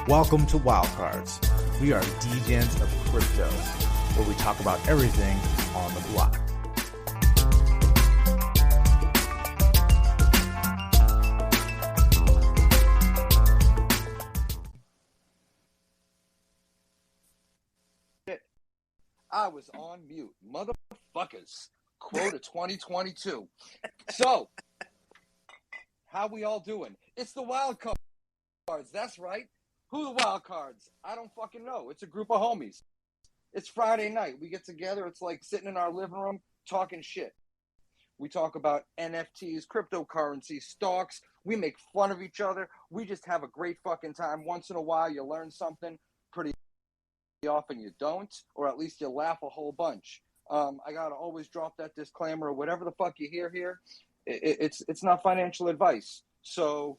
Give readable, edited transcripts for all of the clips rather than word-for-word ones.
Welcome to Wildcards. We are DJs of crypto, where we talk about everything on the block. I was on mute. Motherfuckers. Quote of 2022. So, how we all doing? It's the wild cards. That's right. Who the wild cards? I don't fucking know. It's a group of homies. It's Friday night. We get together. It's like sitting in our living room talking shit. We talk about NFTs, cryptocurrency, stocks. We make fun of each other. We just have a great fucking time. Once in a while, you learn something. Pretty often you don't, or at least you laugh a whole bunch. I gotta always drop that disclaimer, or whatever the fuck you hear here. It's not financial advice. So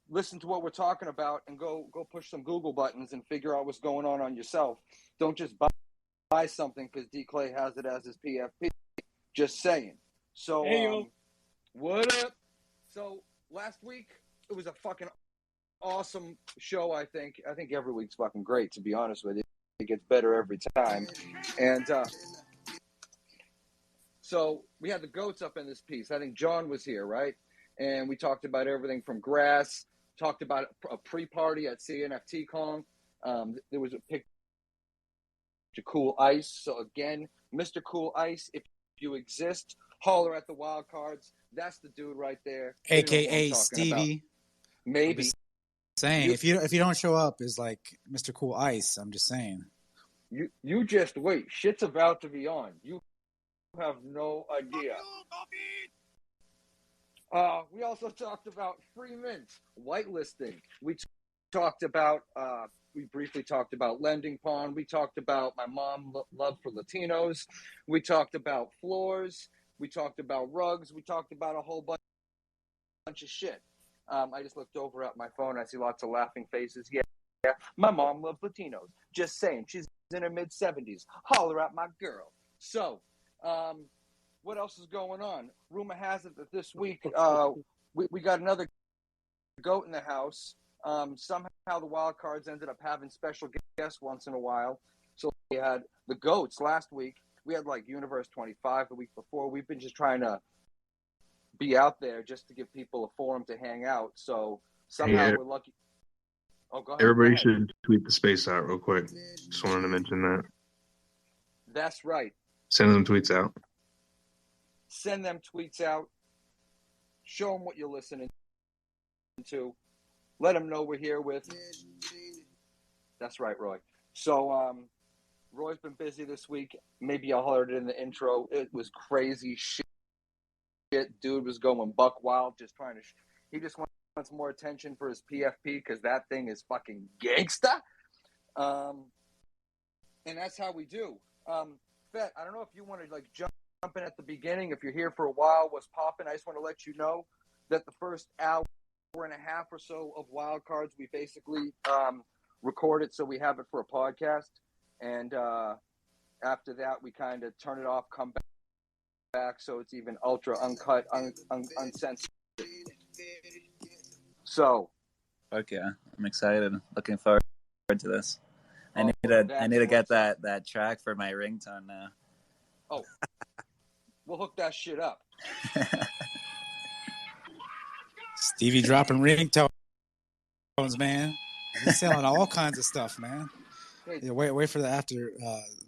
listen to what we're talking about and go push some Google buttons and figure out what's going on yourself. Don't just buy something because D Clay has it as his PFP. Just saying. So what up? So last week it was a fucking awesome show. I think every week's fucking great, to be honest with you. It gets better every time. And so we had the goats up in this piece. I think John was here, right? And we talked about everything from grass, talked about a pre-party at CNFT Con. There was a picture of Cool Ice. So again, Mr. Cool Ice, if you exist, holler at the wild cards. That's the dude right there. AKA Stevie. About. Maybe. Saying if you don't show up is like Mr. Cool Ice. I'm just saying. You just wait. Shit's about to be on. You have no idea. We also talked about free mint, whitelisting. We talked about we briefly talked about lending pawn. We talked about my mom love for Latinos. We talked about floors. We talked about rugs. We talked about a whole bunch of shit. I just looked over at my phone. I see lots of laughing faces. Yeah, my mom loves Latinos. Just saying. She's in her mid-70s. Holler at my girl. So, what else is going on? Rumor has it that this week we got another goat in the house. Somehow the wild cards ended up having special guests once in a while. So we had the goats last week. We had like Universe 25 the week before. We've been just trying to be out there just to give people a forum to hang out. So somehow we're lucky. Oh, go ahead. Everybody should tweet the space out real quick. Just wanted to mention that. That's right. Send them tweets out. Send them tweets out. Show them what you're listening to. Let them know we're here with. That's right, Roy. So Roy's been busy this week. Maybe I heard it in the intro. It was crazy shit. Dude was going buck wild, just trying to. He just wants more attention for his PFP because that thing is fucking gangsta. And that's how we do. Fet, I don't know if you want to like jump in at the beginning. If you're here for a while, what's popping? I just want to let you know that the first hour and a half or so of Wild Cards we basically recorded, so we have it for a podcast. And after that, we kind of turn it off, come back, so it's even ultra uncut, uncensored. So, okay, I'm excited. Looking forward to this. I need to get that track for my ringtone now. Oh, we'll hook that shit up. Stevie dropping ringtones, man. He's selling all kinds of stuff, man. Yeah, wait for the after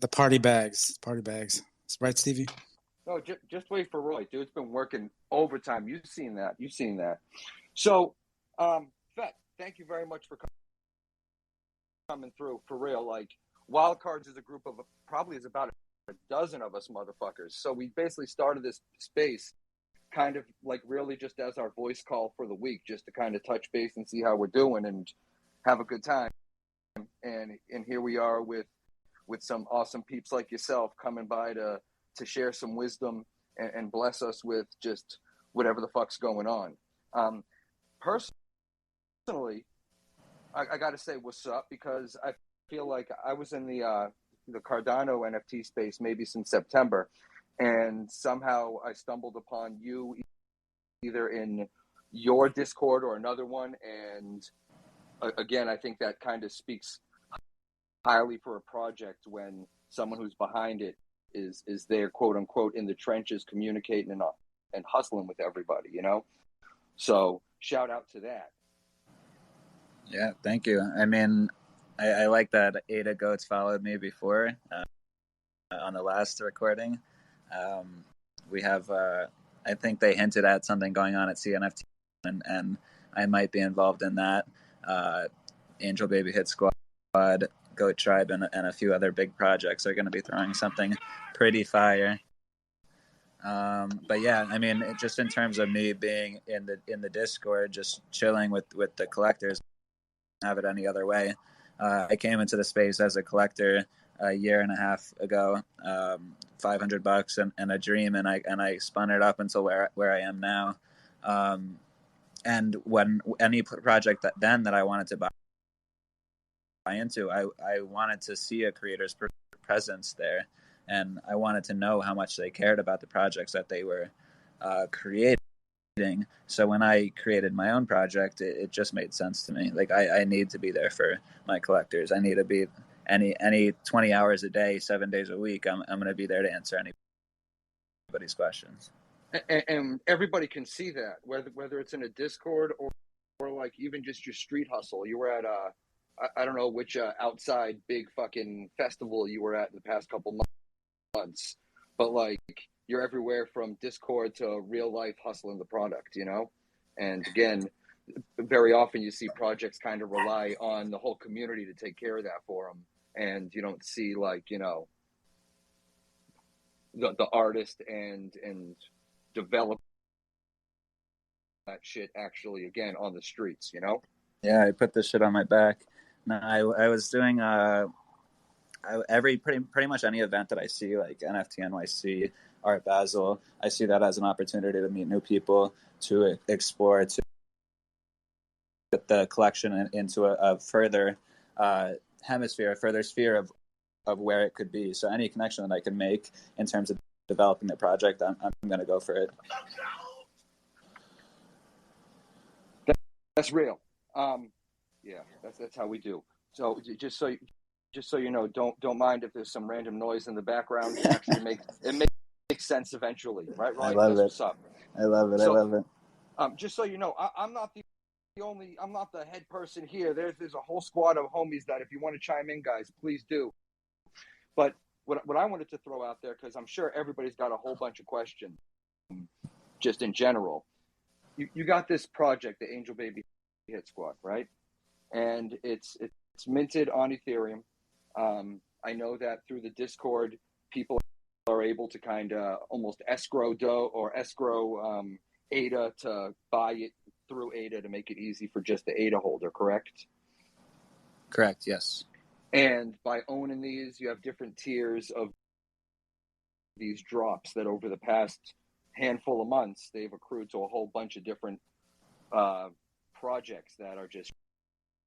the party bags. Party bags. Right, Stevie? No, just wait for Roy. Dude's been working overtime. You've seen that. So, Fet, thank you very much for coming through. For real, like Wild Cards is a group of probably is about a dozen of us motherfuckers. So we basically started this space kind of like really just as our voice call for the week, just to kind of touch base and see how we're doing and have a good time. And here we are with some awesome peeps like yourself coming by to share some wisdom and bless us with just whatever the fuck's going on. Personally, I got to say what's up, because I feel like I was in the Cardano NFT space maybe since September, and somehow I stumbled upon you either in your Discord or another one, and again, I think that kind of speaks highly for a project when someone who's behind it is there, quote unquote, in the trenches, communicating and hustling with everybody, you know. So shout out to that. Yeah, thank you. I mean, I like that Ada Goats followed me before on the last recording. We have, I think they hinted at something going on at CNFT, and I might be involved in that. Angel Baby Hit Squad, Goat Tribe, and a few other big projects are going to be throwing something pretty fire. But yeah, I mean, just in terms of me being in the Discord, just chilling with the collectors, have it any other way. I came into the space as a collector a year and a half ago, $500 and a dream, and I spun it up until where I am now. And when any project that I wanted to buy into, I wanted to see a creator's presence there, and I wanted to know how much they cared about the projects that they were creating. So when I created my own project, it just made sense to me. Like I need to be there for my collectors. I need to be any 20 hours a day, 7 days a week. I'm going to be there to answer anybody's questions. And everybody can see that, whether it's in a Discord or like even just your street hustle. You were at I don't know which outside big fucking festival you were at in the past couple months, but like you're everywhere from Discord to real life hustling the product, you know? And again, very often you see projects kind of rely on the whole community to take care of that for them. And you don't see like, you know, the artist and develop that shit actually, again, on the streets, you know? Yeah, I put this shit on my back. No, I was doing pretty much any event that I see, like NFT NYC, Art Basel, I see that as an opportunity to meet new people, to explore, to get the collection into a further hemisphere, a further sphere of where it could be. So any connection that I can make in terms of developing the project, I'm going to go for it. That's real. Yeah, that's how we do. So just so you know, don't mind if there's some random noise in the background. It actually makes sense eventually, right, Roy? I love That's it. What's up. I love it. So, I love it. Just so you know, I'm not I'm not the head person here. There's a whole squad of homies that if you want to chime in, guys, please do. But what I wanted to throw out there, because I'm sure everybody's got a whole bunch of questions, just in general. You got this project, the Angel Baby Hit Squad, right? And it's minted on Ethereum. I know that through the Discord, people are able to kind of almost escrow ADA to buy it through ADA to make it easy for just the ADA holder, correct? Correct, yes. And by owning these, you have different tiers of these drops that over the past handful of months, they've accrued to a whole bunch of different projects that are just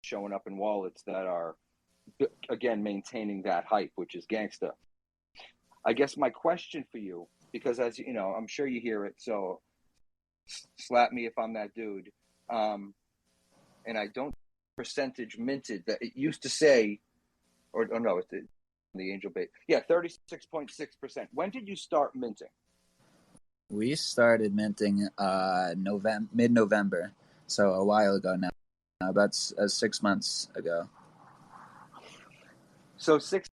showing up in wallets that are, again, maintaining that hype, which is gangsta. I guess my question for you, because as you know, I'm sure you hear it, so slap me if I'm that dude. And I don't percentage minted that it used to say, or no, it's the Angel Bait. Yeah, 36.6%. When did you start minting? We started minting mid-November, so a while ago now. About 6 months ago. So 6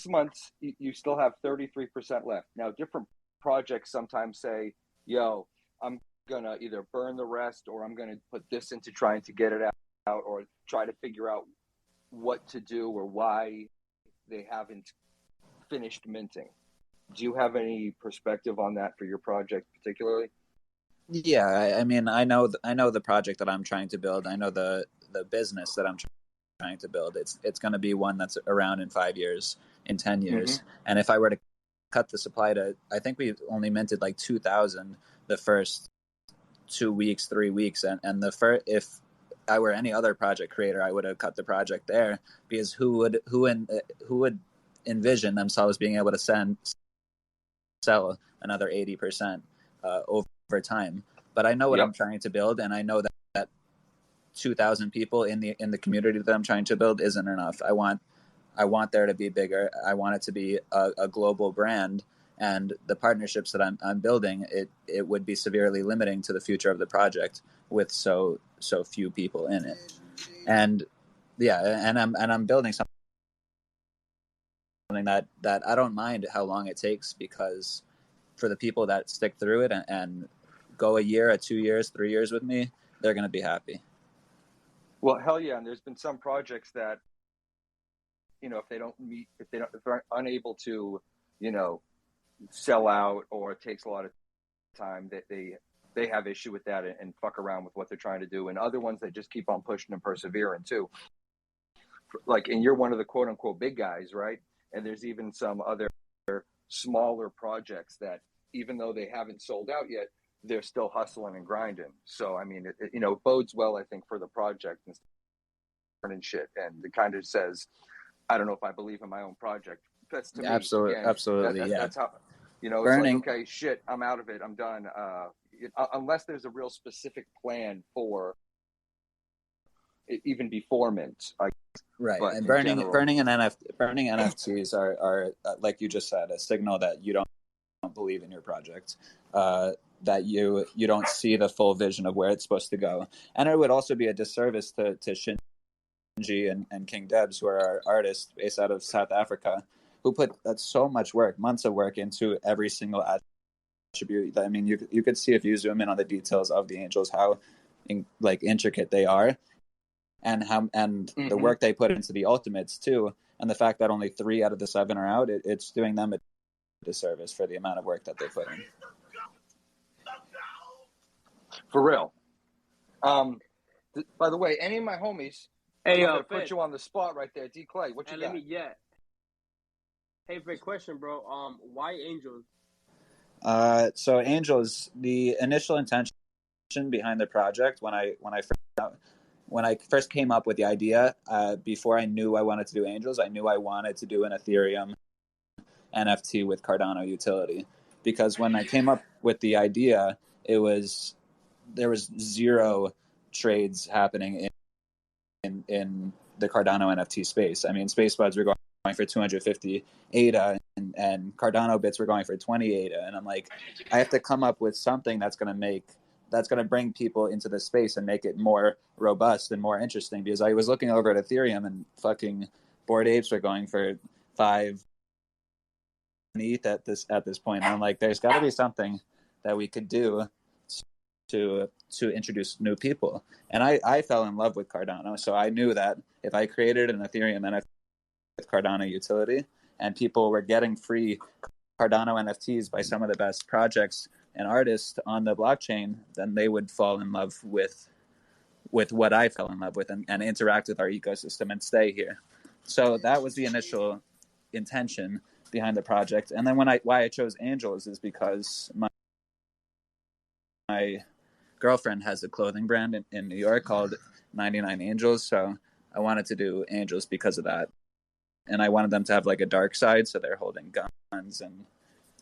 months, you still have 33% left. Now, different projects sometimes say, yo, I'm going to either burn the rest or I'm going to put this into trying to get it out or try to figure out what to do or why they haven't finished minting. Do you have any perspective on that for your project particularly? Yeah, I mean, I know the project that I'm trying to build. I know the business that I'm trying to build. It's going to be one that's around in 5 years, in 10 years. Mm-hmm. And if I were to cut the supply to, I think we only minted like 2,000 the first 2 weeks, 3 weeks, and if I were any other project creator, I would have cut the project there, because who would envision themselves being able to sell another 80% over time? But I know what I'm trying to build, and I know that 2,000 people in the community that I'm trying to build isn't enough. I want there to be bigger. I want it to be a global brand, and the partnerships that I'm building, it would be severely limiting to the future of the project with so few people in it. And yeah, and I'm building something that I don't mind how long it takes, because for the people that stick through it and go a year, 2 years, 3 years with me, they're going to be happy. Well, hell yeah. And there's been some projects that, if they're unable to, sell out, or it takes a lot of time, that they have issue with that and fuck around with what they're trying to do. And other ones that just keep on pushing and persevering too. Like, and you're one of the quote unquote big guys, right? And there's even some other smaller projects that, even though they haven't sold out yet, they're still hustling and grinding. So, I mean, it bodes well, I think, for the project and shit. And it kind of says, I don't know if I believe in my own project. That's to me. Absolutely, Again, absolutely. Yeah. That's how, it's Burning. like, okay, shit, I'm out of it. I'm done. Unless there's a real specific plan for it, even before mint. Right. But And burning NFTs are like you just said, a signal that you don't believe in your project, that you don't see the full vision of where it's supposed to go. And it would also be a disservice to Shinji and King Debs, who are our artists based out of South Africa, who put so much work, months of work, into every single attribute. I mean, you could see, if you zoom in on the details of the angels, how intricate they are, and the work they put into the ultimates too, and the fact that only 3 out of the 7 are out, it's doing them a disservice for the amount of work that they put in. For real. By the way, any of my homies, Hey, I'm gonna put you on the spot right there. D Clay, what you got? Hey, Fred, question, bro. Why angels? So angels, the initial intention behind the project, when I first came up with the idea, before I knew I wanted to do angels, I knew I wanted to do an Ethereum NFT with Cardano utility, because when I came up with the idea, there was 0 trades happening in the Cardano NFT space. I mean, Space Buds were going for 250 ADA, and Cardano bits were going for 20 ADA, and I'm like, I have to come up with something that's going to bring people into the space and make it more robust and more interesting, because I was looking over at Ethereum, and fucking Bored Apes were going for 5 ETH at this point. And I'm like, there's got to be something that we could do to introduce new people. And I fell in love with Cardano, so I knew that if I created an Ethereum NFT with Cardano utility, and people were getting free Cardano NFTs by some of the best projects and artists on the blockchain, then they would fall in love with what I fell in love with, and interact with our ecosystem and stay here. So that was the initial intention behind the project. And then why I chose angels is because my girlfriend has a clothing brand in New York called 99 Angels. So I wanted to do angels because of that. And I wanted them to have like a dark side, so they're holding guns and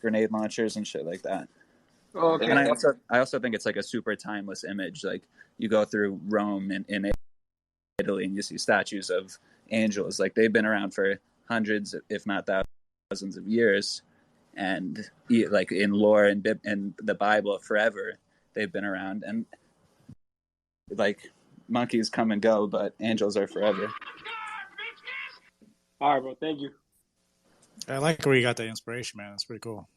grenade launchers and shit like that. Oh, okay. And I also think it's like a super timeless image. Like, you go through Rome in Italy, and you see statues of angels. Like, they've been around for hundreds, if not thousands of years, and like in lore and the Bible forever, they've been around. And like, monkeys come and go, but angels are forever. All right, bro. Thank you. I like where you got that inspiration, man. That's pretty cool.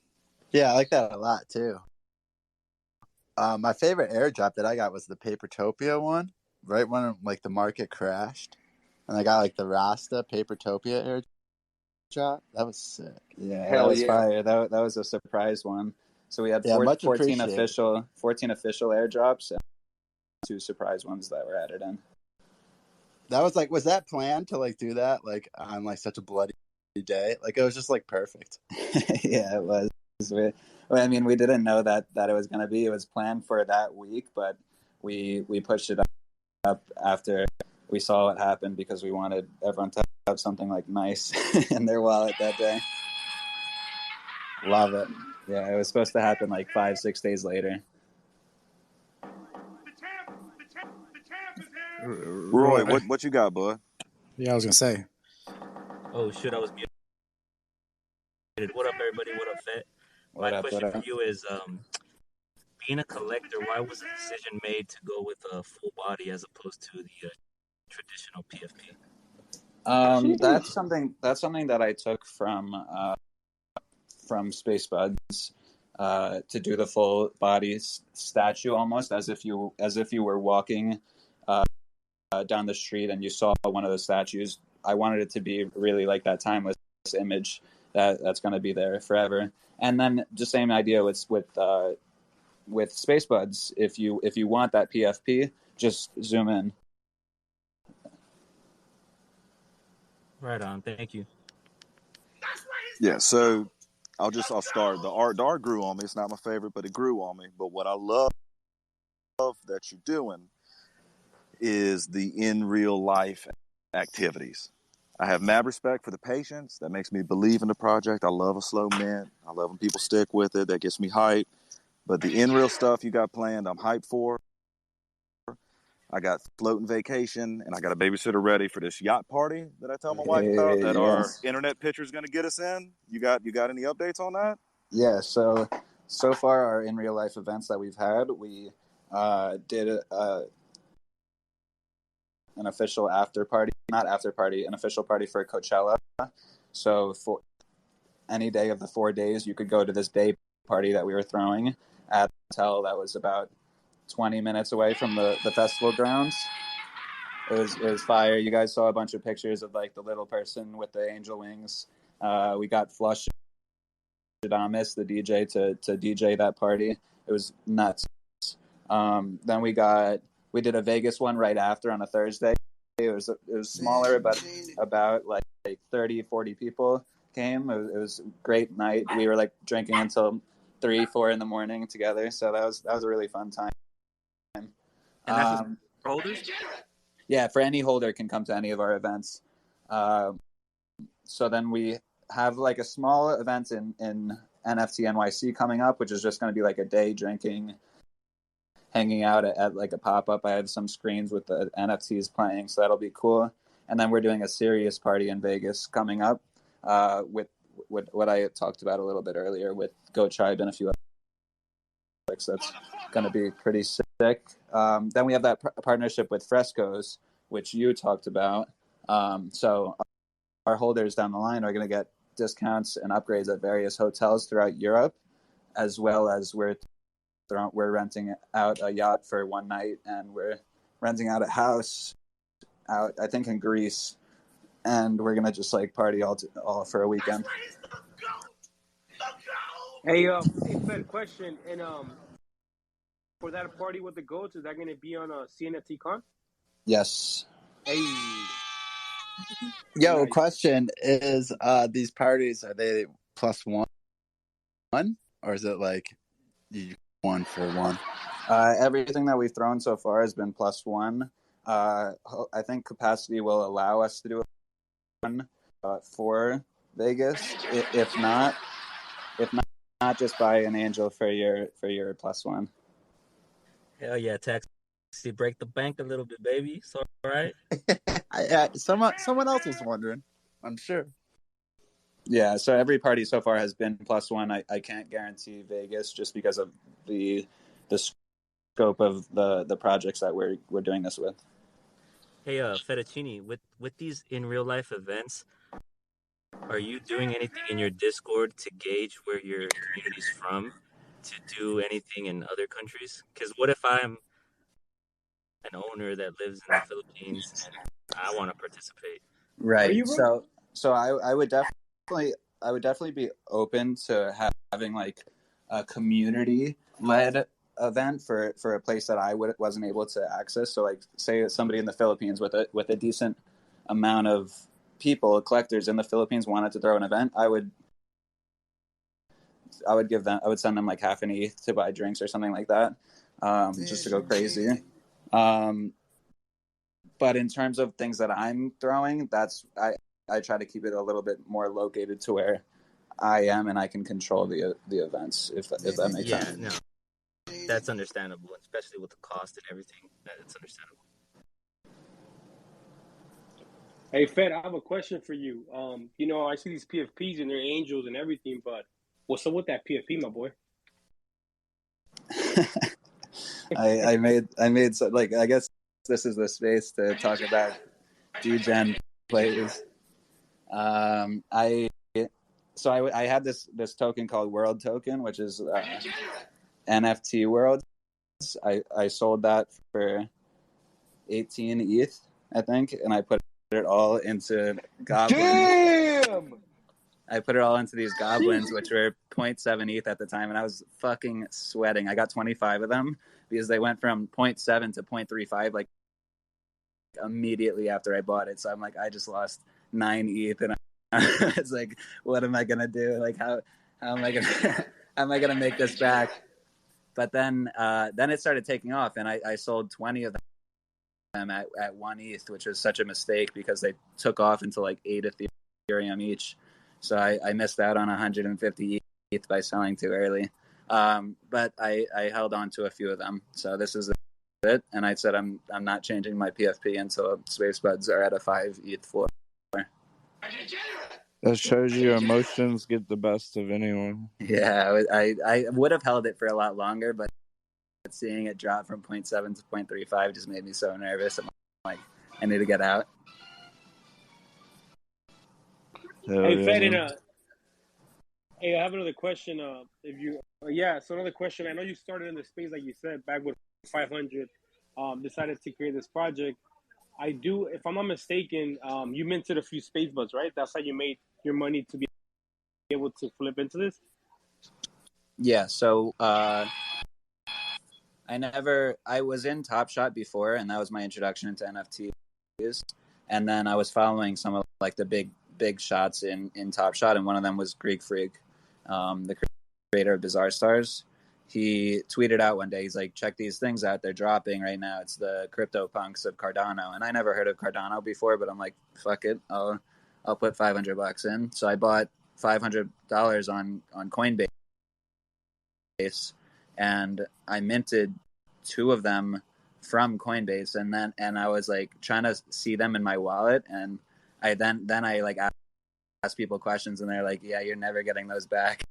Yeah, I like that a lot too. My favorite airdrop that I got was the Papertopia one, right when like the market crashed, and I got like the Rasta Papertopia airdrop. That was sick. Yeah, Hell that was yeah. fire. That was a surprise one. So we had 14 official airdrops and 2 surprise ones that were added in. That was like, was that planned to like do that like on like such a bloody day? Like, it was just like perfect. Yeah, it was. I mean, we didn't know that it was going to be. It was planned for that week, but we pushed it up after we saw what happened, because we wanted everyone to have something like nice in their wallet that day. Love it. Yeah, it was supposed to happen like 5-6 days later. Roy, what you got, bud? Yeah, I was gonna say. Oh shoot, I was muted. What up, everybody? What up, Fet? My question for you is, being a collector, why was the decision made to go with a full body as opposed to the traditional PFP? That's something that I took from Space Buds to do the full body statue, almost as if you were walking down the street and you saw one of the statues. I wanted it to be really like that timeless image that's going to be there forever. And then the same idea with Space Buds. If you want that PFP, just zoom in. Right on. Thank you. Yeah, so I'll start. The art grew on me. It's not my favorite, but it grew on me. But what I love that you're doing is the in real life activities. I have mad respect for the patience. That makes me believe in the project. I love a slow mint. I love when people stick with it. That gets me hyped. But the in real stuff you got planned, I'm hyped for. I got floating vacation, and I got a babysitter ready for this yacht party that I tell my wife about that our internet picture is going to get us in. You got any updates on that? Yeah, so far our in real life events that we've had, we did an official an official party for Coachella. So for any day of the 4 days, you could go to this day party that we were throwing at a hotel that was about 20 minutes away from the festival grounds. It was fire. You guys saw a bunch of pictures of like the little person with the angel wings. We got Flush Adamus, the DJ, to DJ that party. It was nuts. Then we did a Vegas one right after on a Thursday. It was smaller, but about like 30, 40 people came. It was a great night. We were like drinking until 3, 4 in the morning together. So that was a really fun time. And that's for holders? Yeah, for any holder can come to any of our events. So then we have like a small event in NFT NYC coming up, which is just going to be like a day drinking, hanging out at like a pop-up. I have some screens with the NFTs playing, so that'll be cool. And then we're doing a serious party in Vegas coming up with what I talked about a little bit earlier with Go Tribe and a few others. That's going to be pretty sick. Then we have that partnership with Frescoes, which you talked about. So our holders down the line are going to get discounts and upgrades at various hotels throughout Europe, as well as we're renting out a yacht for one night, and we're renting out a house out, I think, in Greece, and we're gonna just like party all for a weekend. Hey, Fed, question, and for that party with the goats, is that going to be on a CNFT con? Yes. Hey. Yo, Nice. question is, these parties, are they +1, or is it like you 1 for 1? Everything that we've thrown so far has been +1. I think capacity will allow us to do one for Vegas. If not, just buy an angel for your +1. Hell yeah, taxi, break the bank a little bit, baby. It's all right. Someone else was wondering, I'm sure. Yeah, so every party so far has been +1. I can't guarantee Vegas just because of the scope of the projects that we're doing this with. Hey, Fettuccine, with these in real life events, are you doing anything in your Discord to gauge where your community's from, to do anything in other countries? Because what if I'm an owner that lives in the Philippines and I want to participate? Right. So I would definitely be open to having like a community led event for a place that I wasn't able to access. So like say somebody in the Philippines with a decent amount of people, collectors in the Philippines, wanted to throw an event, I would send them like half an ETH to buy drinks or something like that, just to go crazy. But in terms of things that I'm throwing, I try to keep it a little bit more located to where I am and I can control the events, if that makes sense. Yeah, no, that's understandable, especially with the cost and everything. That's understandable. Hey, Fed, I have a question for you. I see these PFPs and they're angels and everything, but what's up with that PFP, my boy? I made so, like, I guess this is the space to talk about degen plays. I had this token called World Token, which is NFT Worlds. I sold that for 18 ETH, I think, and I put it all into goblins. Damn! I put it all into these goblins, which were 0.7 ETH at the time, and I was fucking sweating. I got 25 of them because they went from 0.7 to 0.35 like immediately after I bought it. So I'm like, I just lost 9 ETH, and I was like, what am I gonna do? Like, how am I gonna how am I gonna make this back? But then it started taking off, and I sold 20 of them at 1 ETH, which was such a mistake because they took off into like 8 Ethereum each. So I missed out on 150 ETH by selling too early. But I held on to a few of them. So this is it. And I said I'm not changing my PFP until Space Buds are at a 5 ETH floor. That shows you emotions get the best of anyone. Yeah, I would have held it for a lot longer, but seeing it drop from 0.7 to 0.35 just made me so nervous. I'm like, I need to get out. Hey, Fed, hey, I have another question. So another question. I know you started in the space, like you said, back with 500. Decided to create this project. If I'm not mistaken, you minted a few space buds, right? That's how you made your money to be able to flip into this. Yeah. So I was in Top Shot before, and that was my introduction into NFTs. And then I was following some of like the big shots in Top Shot, and one of them was Greek Freak, the creator of Bizarre Stars. He tweeted out one day, he's like, check these things out, they're dropping right now. It's the crypto punks of Cardano. And I never heard of Cardano before, but I'm like, fuck it, I'll put $500 in. So I bought $500 on Coinbase, and I minted 2 of them from Coinbase, and I was like trying to see them in my wallet, and I then I like ask people questions, and they're like, yeah, you're never getting those back.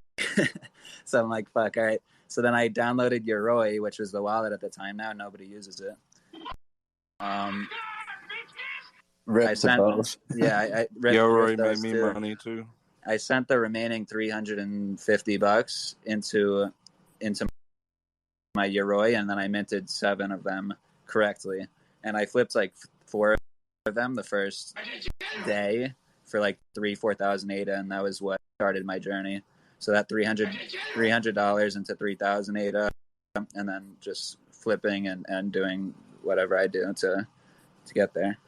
So I'm like, fuck, all right. So then I downloaded Yoroi, which was the wallet at the time. Now nobody uses it. Rip to both. Yeah, I Yoroi made me money too. I sent the remaining $350 into my Yoroi, and then I minted 7 of them correctly, and I flipped like 4 of them the first day for like 4,000 ADA, and that was what started my journey. So that $300 into 3,000 ADA, and then just flipping and doing whatever I do to get there.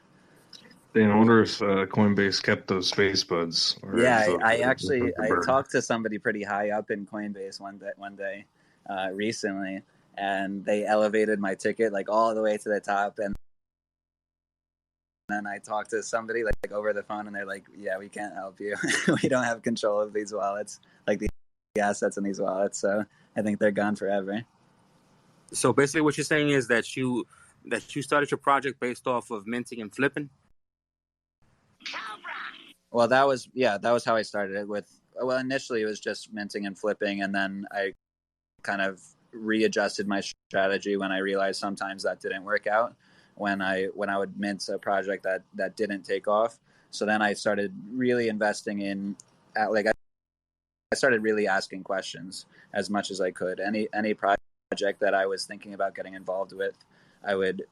I wonder if Coinbase kept those space buds. Yeah, I talked to somebody pretty high up in Coinbase one day recently, and they elevated my ticket like all the way to the top, and then I talked to somebody like over the phone, and they're like, yeah, we can't help you. We don't have control of these wallets, like the assets in these wallets, so I think they're gone forever. So basically what you're saying is that you started your project based off of minting and flipping? Well, that was how I started it with. Well, initially it was just minting and flipping, and then I kind of readjusted my strategy when I realized sometimes that didn't work out when I would mint a project that didn't take off. So then I started really investing in I started really asking questions as much as I could. Any project that I was thinking about getting involved with, I would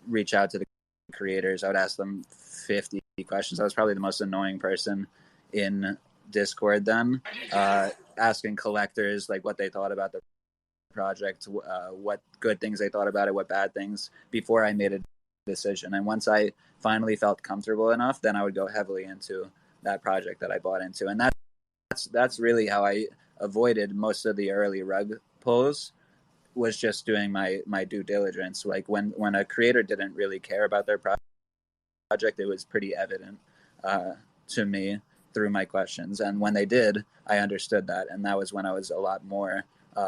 reach out to the creators. I would ask them 50 questions. I was probably the most annoying person in Discord then, asking collectors like what they thought about the project, what good things they thought about it, what bad things, before I made a decision. And once I finally felt comfortable enough, then I would go heavily into that project that I bought into. And that's really how I avoided most of the early rug pulls, was just doing my due diligence. Like when a creator didn't really care about their project, it was pretty evident to me through my questions. And when they did, I understood that. And that was when I was a lot more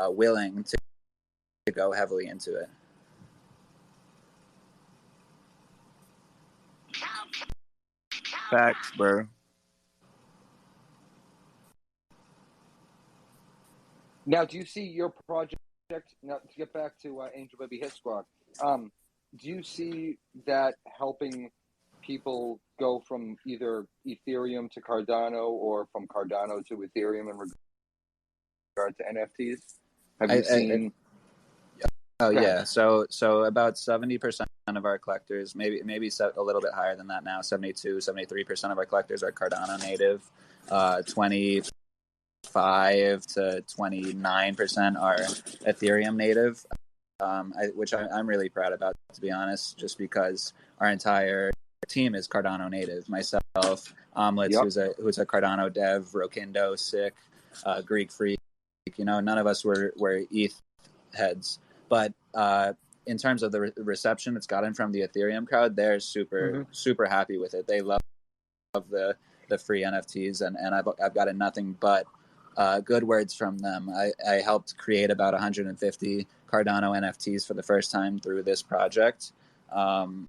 willing to go heavily into it. Facts, bro. Now, do you see your project? Now, to get back to Angel Baby Hit Squad, do you see that helping people go from either Ethereum to Cardano or from Cardano to Ethereum in regard to NFTs? Have you seen? Oh yeah, so about 70% of our collectors, maybe a little bit higher than that now, 73% of our collectors are Cardano native. 25 to 29% are Ethereum native, which I'm really proud about, to be honest, just because our entire team is Cardano native. Myself, Omelets, who's a Cardano dev, Rokindo, Sick, Greek Freak. None of us were ETH heads. But in terms of the reception it's gotten from the Ethereum crowd, they're super happy with it. They love the free NFTs, and I've gotten nothing but good words from them. I helped create about 150 Cardano NFTs for the first time through this project. So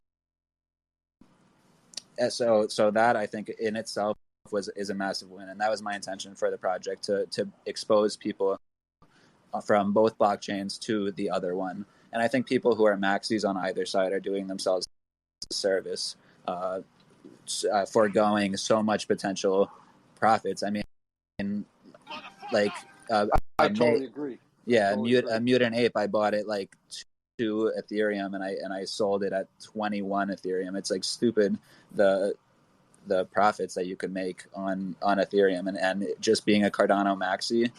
that, I think, in itself is a massive win, and that was my intention for the project, to expose people from both blockchains to the other one. And I think people who are maxis on either side are doing themselves a service, foregoing so much potential profits. I mean, like I totally agree. Yeah, a Mutant Ape, I bought it like 2 Ethereum, and I sold it at 21 Ethereum. It's like stupid the profits that you could make on Ethereum, and just being a Cardano maxi.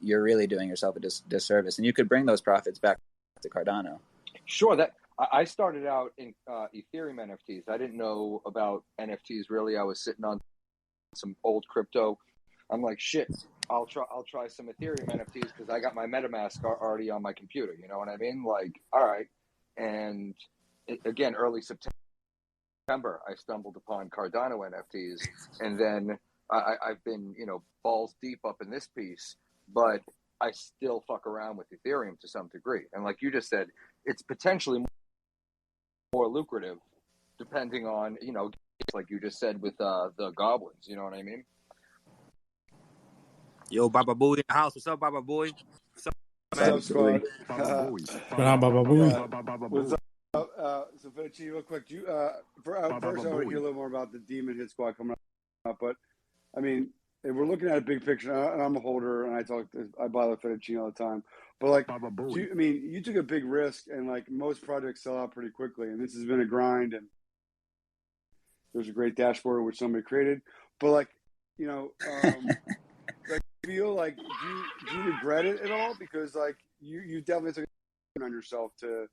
You're really doing yourself a disservice, and you could bring those profits back to Cardano. Sure. That I started out in Ethereum NFTs. I didn't know about NFTs really. I was sitting on some old crypto. I'm like, shit, I'll try some Ethereum NFTs because I got my MetaMask already on my computer. You know what I mean? Like, all right. And again, early September, I stumbled upon Cardano NFTs, and then I've been, balls deep up in this piece, but I still fuck around with Ethereum to some degree. And like you just said, it's potentially more lucrative depending on, like you just said with the goblins, you know what I mean? Yo, Baba Booey in the house. What's up, Baba Booey? What's up, man? What's up, squad? Baba Booey. What's up? So, Fettuccine, real quick, first I want to hear a little more about the Demon Hit Squad coming up. But, I mean, if we're looking at a big picture, and I'm a holder, and I buy the Fettuccine all the time. But, like, you took a big risk, and, like, most projects sell out pretty quickly. And this has been a grind, and there's a great dashboard which somebody created. But, like, like, feel like, do you regret it at all? Because, like, you definitely took it on yourself to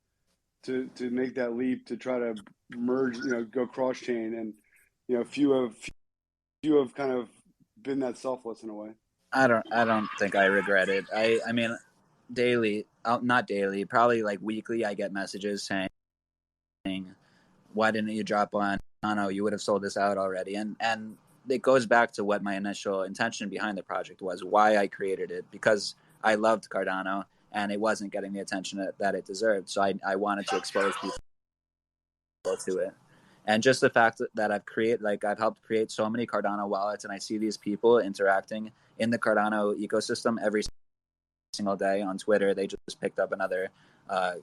make that leap, to try to merge, go cross chain, and few have kind of been that selfless in a way. I don't think I regret it. I mean, not daily, probably like weekly, I get messages saying, why didn't you drop on Cardano? You would have sold this out already. And it goes back to what my initial intention behind the project was, why I created it, because I loved Cardano and it wasn't getting the attention that it deserved. So I wanted to expose people to it. And just the fact that I've helped create so many Cardano wallets, and I see these people interacting in the Cardano ecosystem every single day on Twitter. They just picked up another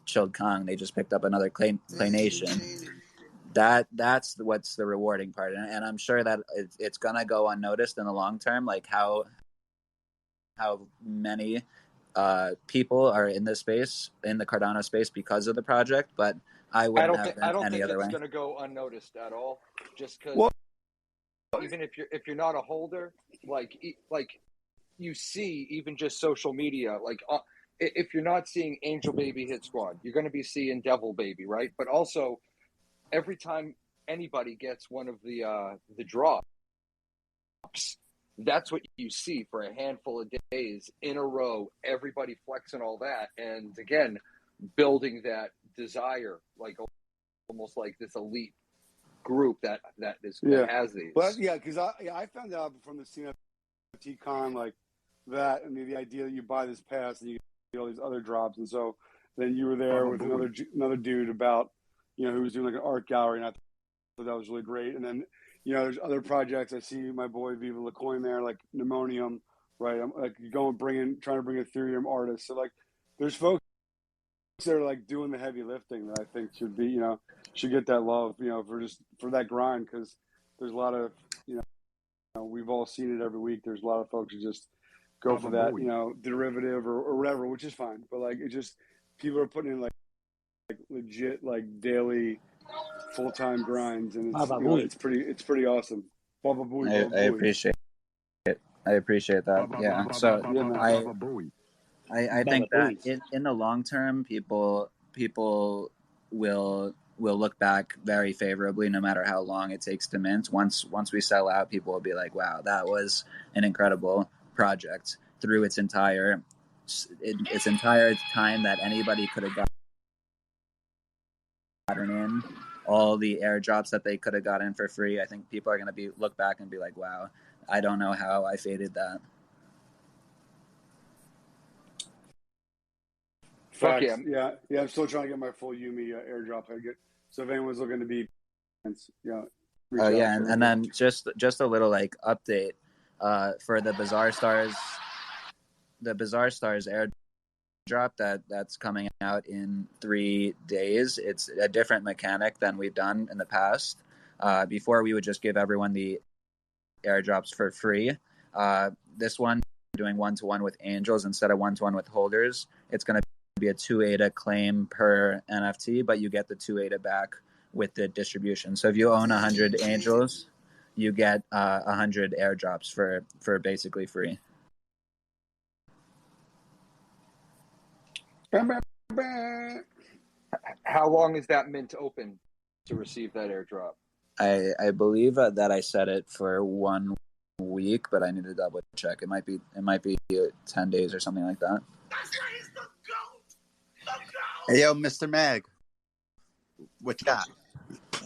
Chilled Kong. They just picked up another Clay Nation. That's what's the rewarding part. And I'm sure that it's going to go unnoticed in the long term, like how many people are in this space, in the Cardano space, because of the project. But I don't think it's going to go unnoticed at all. Just because, even if you're not a holder, like you see, even just social media, like if you're not seeing Angel Baby Hit Squad, you're going to be seeing Devil Baby, right? But also, every time anybody gets one of the drops, that's what you see for a handful of days in a row. Everybody flexing all that, and again, building that desire, like almost like this elite group that has these. But because I found out from the CNFT con like that, and the idea that you buy this pass and you get all these other drops, and so then you were there with another dude about who was doing like an art gallery, not that was really great. And then, there's other projects. I see my boy Viva LaCoin there, like Pneumonium, right? I'm like trying to bring Ethereum artists. So like, there's folks that are like doing the heavy lifting that I think should get that love, for that grind, because there's a lot of, we've all seen it every week. There's a lot of folks who just go for that, derivative or whatever, which is fine. But like, it's just people are putting in like legit like daily full-time grinds, and it's pretty awesome. Baba Booey, I Baba Booey. appreciate it. I appreciate that. Yeah. So I think that in the long term, people will look back very favorably, no matter how long it takes to mint. Once we sell out, people will be like, "Wow, that was an incredible project through its entire time that anybody could have gotten in, all the airdrops that they could have gotten for free." I think people are going to look back and be like, "Wow, I don't know how I faded that." Fuck yeah. I'm still trying to get my full Yumi airdrop. So if anyone's looking to be, Oh yeah, and then just a little like update for the Bizarre Stars airdrop that's coming out in 3 days. It's a different mechanic than we've done in the past. Before we would just give everyone the airdrops for free. This one, we're doing 1-to-1 with angels instead of 1-to-1 with holders. It's going to be a 2 ADA claim per NFT, but you get the 2 ADA back with the distribution. So if you own 100 angels, you get 100 airdrops for basically free. How long is that mint open to receive that airdrop? I believe that I set it for 1 week, but I need to double check. It might be 10 days or something like that. Hey, yo, Mr. Mag. What you got?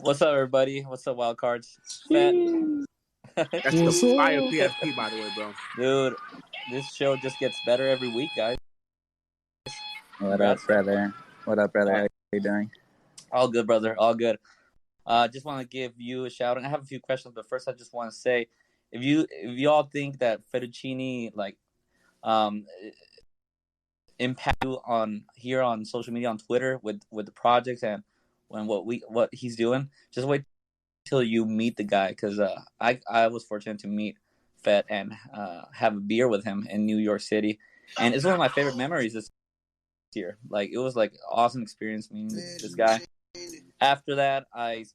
What's up, everybody? What's up, Wild Cards? Fat. That's the fire PFP, by the way, bro. Dude, this show just gets better every week, guys. What up, brother? How you doing? All good, brother. All good. Just want to give you a shout out. I have a few questions, but first I just want to say, if you all think that Fettuccine impact you on social media, on Twitter with the projects and what he's doing, just wait till you meet the guy, because I was fortunate to meet Fet and have a beer with him in New York City, and it's one of my favorite memories this year. Like, it was like an awesome experience meeting this guy. After that, I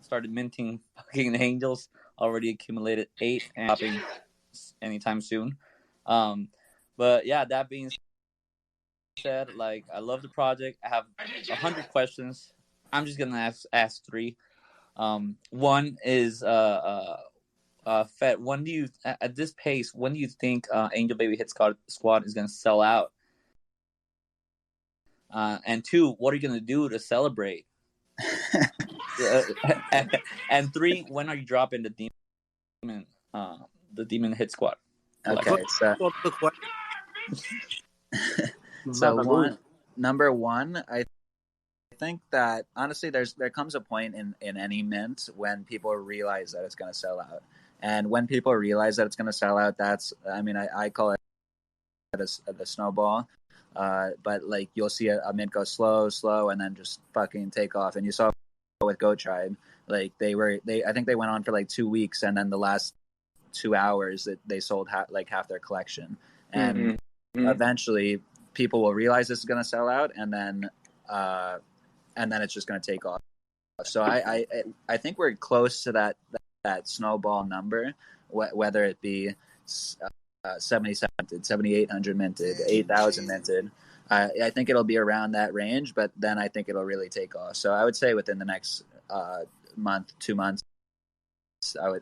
started minting fucking angels. Already accumulated 8 and popping anytime soon. But yeah, that being said, like, I love the project. I have 100 questions. I'm just gonna ask 3. One is Fet, when do you, at this pace, when do you think Angel Baby Hit Squad is gonna sell out? And 2, what are you gonna do to celebrate? And 3, when are you dropping the Demon Hit Squad? Okay, so number one, I think that honestly, there comes a point in any mint when people realize that it's going to sell out, and when people realize that it's going to sell out, I call it a snowball. But like, you'll see a mint go slow, and then just fucking take off. And you saw with Goat Tribe, like I think they went on for like 2 weeks, and then the last 2 hours that they sold half their collection, and eventually people will realize this is going to sell out, and then it's just going to take off. So I think we're close to that snowball number, whether it be 77 minted, 7,800 minted, 8,000 minted. I think it'll be around that range, but then I think it'll really take off. So I would say within the next month, 2 months,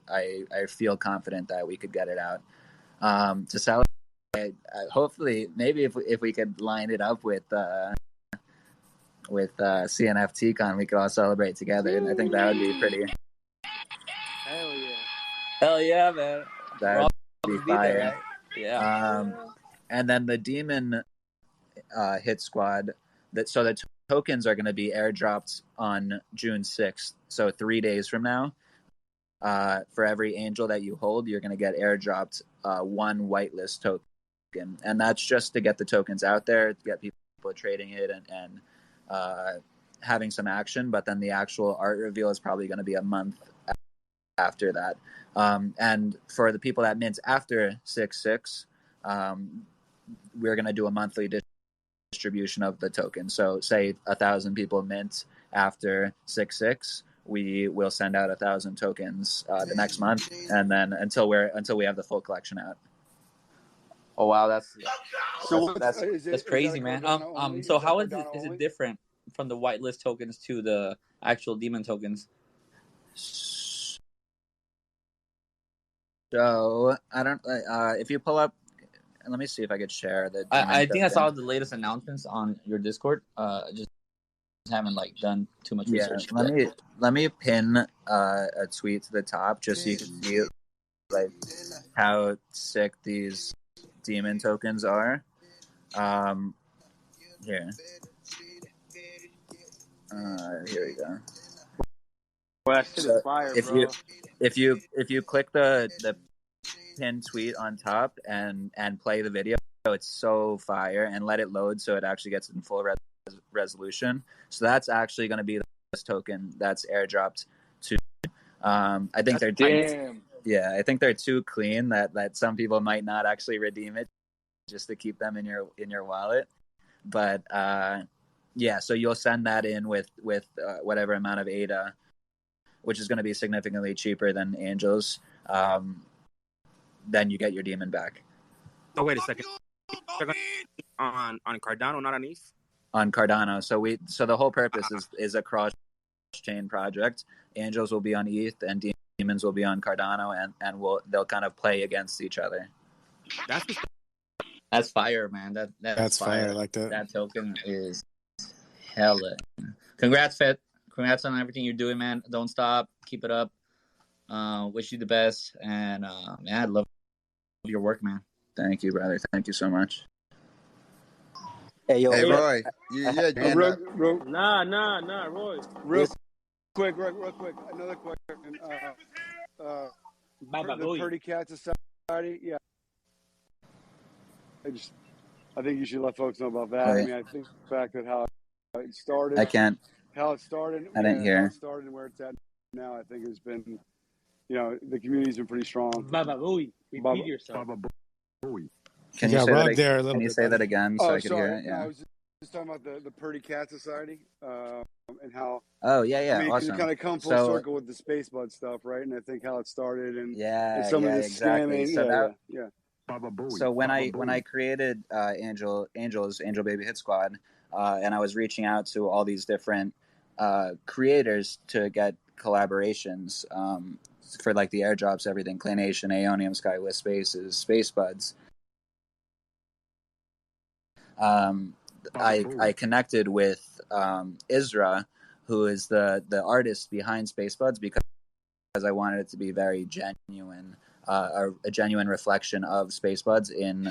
I feel confident that we could get it out. To sell it, hopefully, maybe if we could line it up with CNFTCon, we could all celebrate together, and I think that would be pretty. Hell yeah, man! That would be fire. There, right? Yeah. And then the Demon Hit Squad. The tokens are going to be airdropped on June 6th. So 3 days from now, for every angel that you hold, you're going to get airdropped one whitelist token. And that's just to get the tokens out there, to get people trading it and having some action. But then the actual art reveal is probably going to be a month after that. And for the people that mint after 6/6, we're going to do a monthly distribution of the token. So say 1,000 people mint after 6/6, we will send out 1,000 tokens the next month, and then until we have the full collection out. Oh wow, that's Is crazy, that man. Cardano only? So Is that how is Cardano it only? different from the whitelist tokens to the actual demon tokens? So I don't. If you pull up, let me see if I could share the. I think I token. saw the latest announcements on your Discord. Just haven't like done too much research. Let me pin a tweet to the top just so you can see like how sick these demon tokens are. Here. Here we go. Well, that shit is fire, bro. If you click the pinned tweet on top and play the video, it's so fire, and let it load so it actually gets in full resolution. So that's actually going to be this token that's airdropped to. I think I think they're too clean that some people might not actually redeem it just to keep them in your wallet. But so you'll send that in with whatever amount of ADA, which is going to be significantly cheaper than angels. Then you get your demon back. Oh, wait a second. On Cardano, not on ETH? On Cardano. So the whole purpose is a cross-chain project. Angels will be on ETH and demons will be on Cardano, and they'll kind of play against each other. That's fire, man. That's fire. I like that. That token is hella. Congrats, Fet. Congrats on everything you're doing, man. Don't stop. Keep it up. Wish you the best. And I love your work, man. Thank you, brother. Thank you so much. Hey, Roy. Nah, Roy. Real quick. Another question. The Purdy Cat Society. Yeah. I think you should let folks know about that. Wait. I mean, I think back at how it started. I can't. How it started. I didn't hear. How it started and where it's at now. I think has been, the community's been pretty strong. Baba Booey. Repeat yourself. Can you say that again so I could hear it? Yeah. No, I was just talking about the Purdy Cat Society and how. Oh yeah, I mean, awesome. it kind of come full circle with the Space Bud stuff, right? And I think how it started and some of the exactly. scamming. So when I created Angel Baby Hit Squad, and I was reaching out to all these different creators to get collaborations for like the airdrops, everything, Claynation, Aeonium, Skywest Spaces, Space Buds. I connected with Isra, who is the artist behind Space Buds, because I wanted it to be very genuine. A genuine reflection of Space Buds in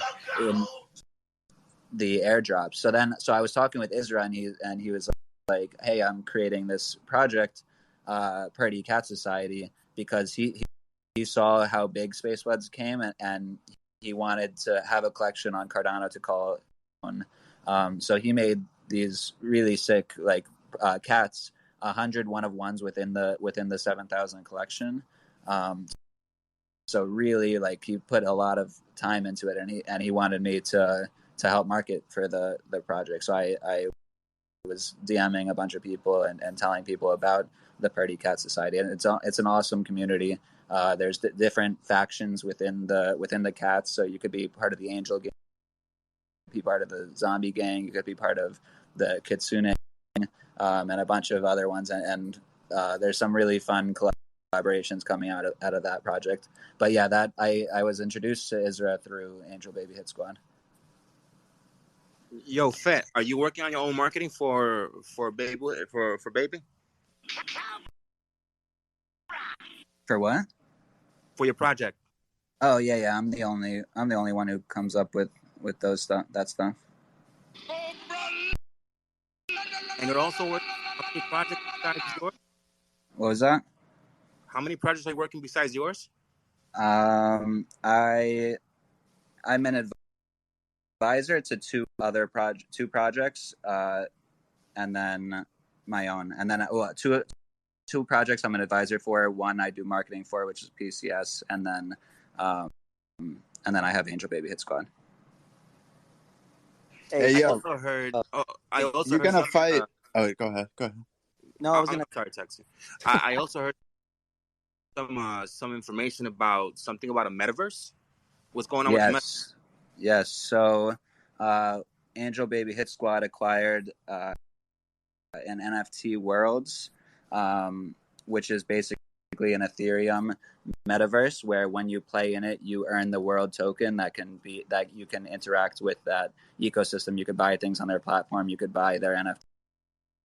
the airdrops. So I was talking with Isra, and he was like, "Hey, I'm creating this project, Purdy Cat Society, because he saw how big Space Buds came, and he wanted to have a collection on Cardano to call on. So he made these really sick cats, 100 one-of-ones within the 7,000 collection. So really, he put a lot of time into it, and he wanted me to help market for the project. So I was DMing a bunch of people and telling people about the Purdy Cat Society, and it's an awesome community. There's different factions within the cats, so you could be part of the Angel gang, be part of the Zombie gang, you could be part of the Kitsune, and a bunch of other ones, and there's some really fun collaborations coming out of that project. But yeah, that I was introduced to Isra through Angel Baby Hit Squad. Yo, Fet, are you working on your own marketing for baby? For what? For your project. Oh yeah. I'm the only one who comes up with that stuff. And you're also working how many projects besides yours? What was that? How many projects are you working besides yours? I'm an advisor to two projects, and then my own, and then two projects I'm an advisor for. One I do marketing for, which is PCS, and then I have Angel Baby Hit Squad. Hey, I yo, also heard. I also you're heard gonna something. fight? Oh, go ahead. Go ahead. No, I was I'm gonna. sorry, Texas. I also heard some information about something about a metaverse. What's going on with the metaverse? Yes. So, Angel Baby Hit Squad acquired an NFT Worlds, which is basically an Ethereum metaverse where when you play in it, you earn the world token that you can interact with that ecosystem. You could buy things on their platform. You could buy their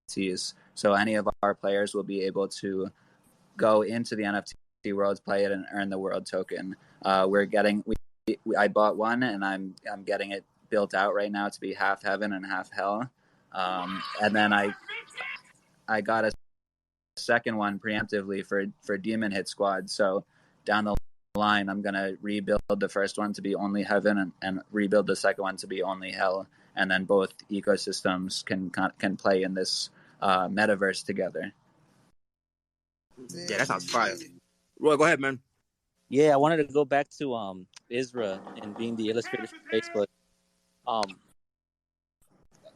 NFTs. So any of our players will be able to go into the NFT worlds, play it, and earn the world token. I bought one, and I'm getting it built out right now to be half heaven and half hell. And then I got a second one preemptively for Demon Hit Squad. So down the line, I'm gonna rebuild the first one to be only heaven, and rebuild the second one to be only hell, and then both ecosystems can play in this metaverse together. Yeah, that sounds fire. Roy, go ahead, man. Yeah, I wanted to go back to Isra and being the illustrator for Facebook.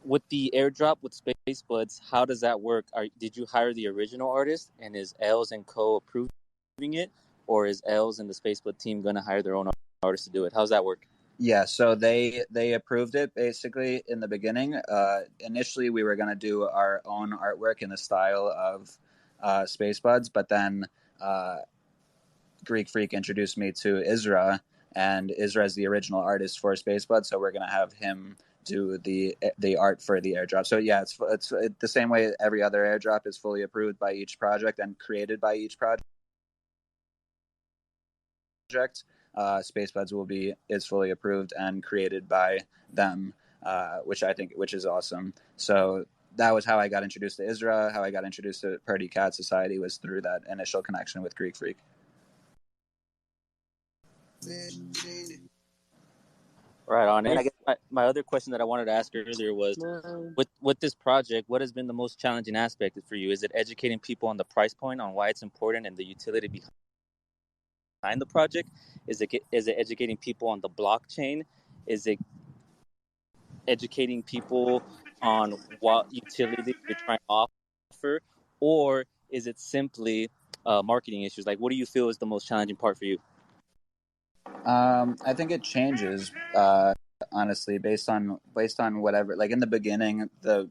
With the airdrop with Space Buds, how does that work? Did you hire the original artist, and is Els and Co approving it, or is Els and the Space Bud team going to hire their own artist to do it? How's that work? Yeah, so they approved it basically in the beginning. Initially, we were going to do our own artwork in the style of Space Buds, but then Greek Freak introduced me to Isra, and Isra is the original artist for Space Buds, so we're going to have him do the art for the airdrop. So yeah, it's the same way every other airdrop is fully approved by each project and created by each project. Space Buds is fully approved and created by them, which is awesome. So that was how I got introduced to Isra. How I got introduced to Purdy Cat Society was through that initial connection with Greek Freak. Right on. And I guess my other question that I wanted to ask earlier was, with this project, what has been the most challenging aspect for you? Is it educating people on the price point, on why it's important, and the utility behind the project? Is it educating people on the blockchain? Is it educating people on what utility you're trying to offer? Or is it simply marketing issues? Like, what do you feel is the most challenging part for you? I think it changes, honestly, based on whatever. Like in the beginning, the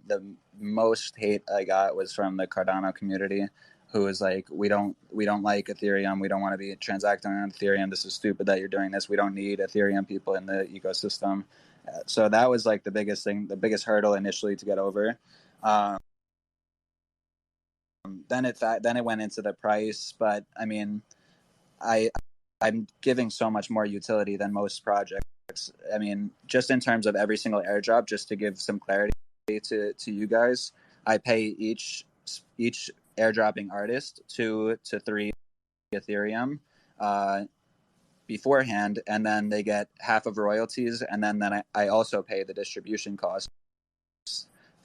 most hate I got was from the Cardano community, who was like, we don't like Ethereum. We don't want to be transacting on Ethereum. This is stupid that you're doing this. We don't need Ethereum people in the ecosystem. So that was like the biggest thing, the biggest hurdle initially to get over. Then it went into the price, but I mean, I'm giving so much more utility than most projects. I mean, just in terms of every single airdrop, just to give some clarity to you guys, I pay each airdropping artist 2 to 3 Ethereum beforehand, and then they get half of royalties, and then I also pay the distribution costs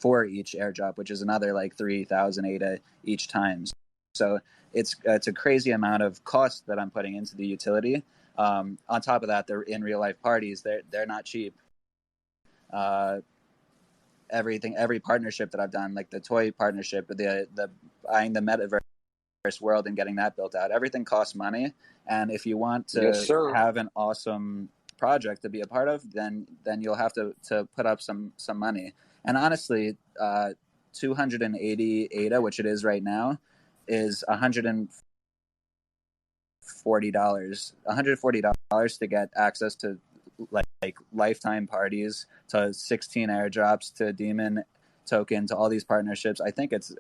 for each airdrop, which is another like 3,000 ADA each time. So it's a crazy amount of cost that I'm putting into the utility. On top of that, they're in real life parties. They're not cheap. Every partnership that I've done, like the toy partnership, the buying the metaverse world and getting that built out, everything costs money. And if you want to have an awesome project to be a part of, then you'll have to put up some money. And honestly, 280 ADA, which it is right now, is $140 to get access to like lifetime parties, to 16 airdrops, to Demon token, to all these partnerships. I think it's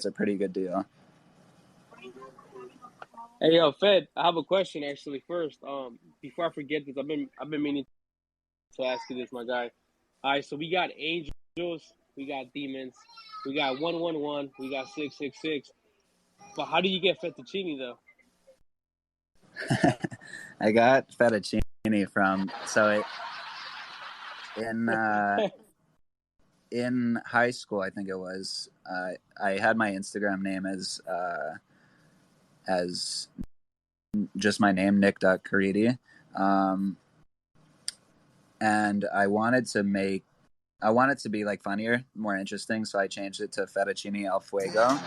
a pretty good deal. Hey, yo, Fed, I have a question actually. First, before I forget this, I've been meaning to ask you this, my guy. All right, so we got Angels we got demons, we got 111, we got 666. But how do you get fettuccine though? I got fettuccine from in high school, I think it was. I had my Instagram name as just my name, Nick.Caridi. And I wanted to be like funnier, more interesting, so I changed it to Fettuccine al Fuego,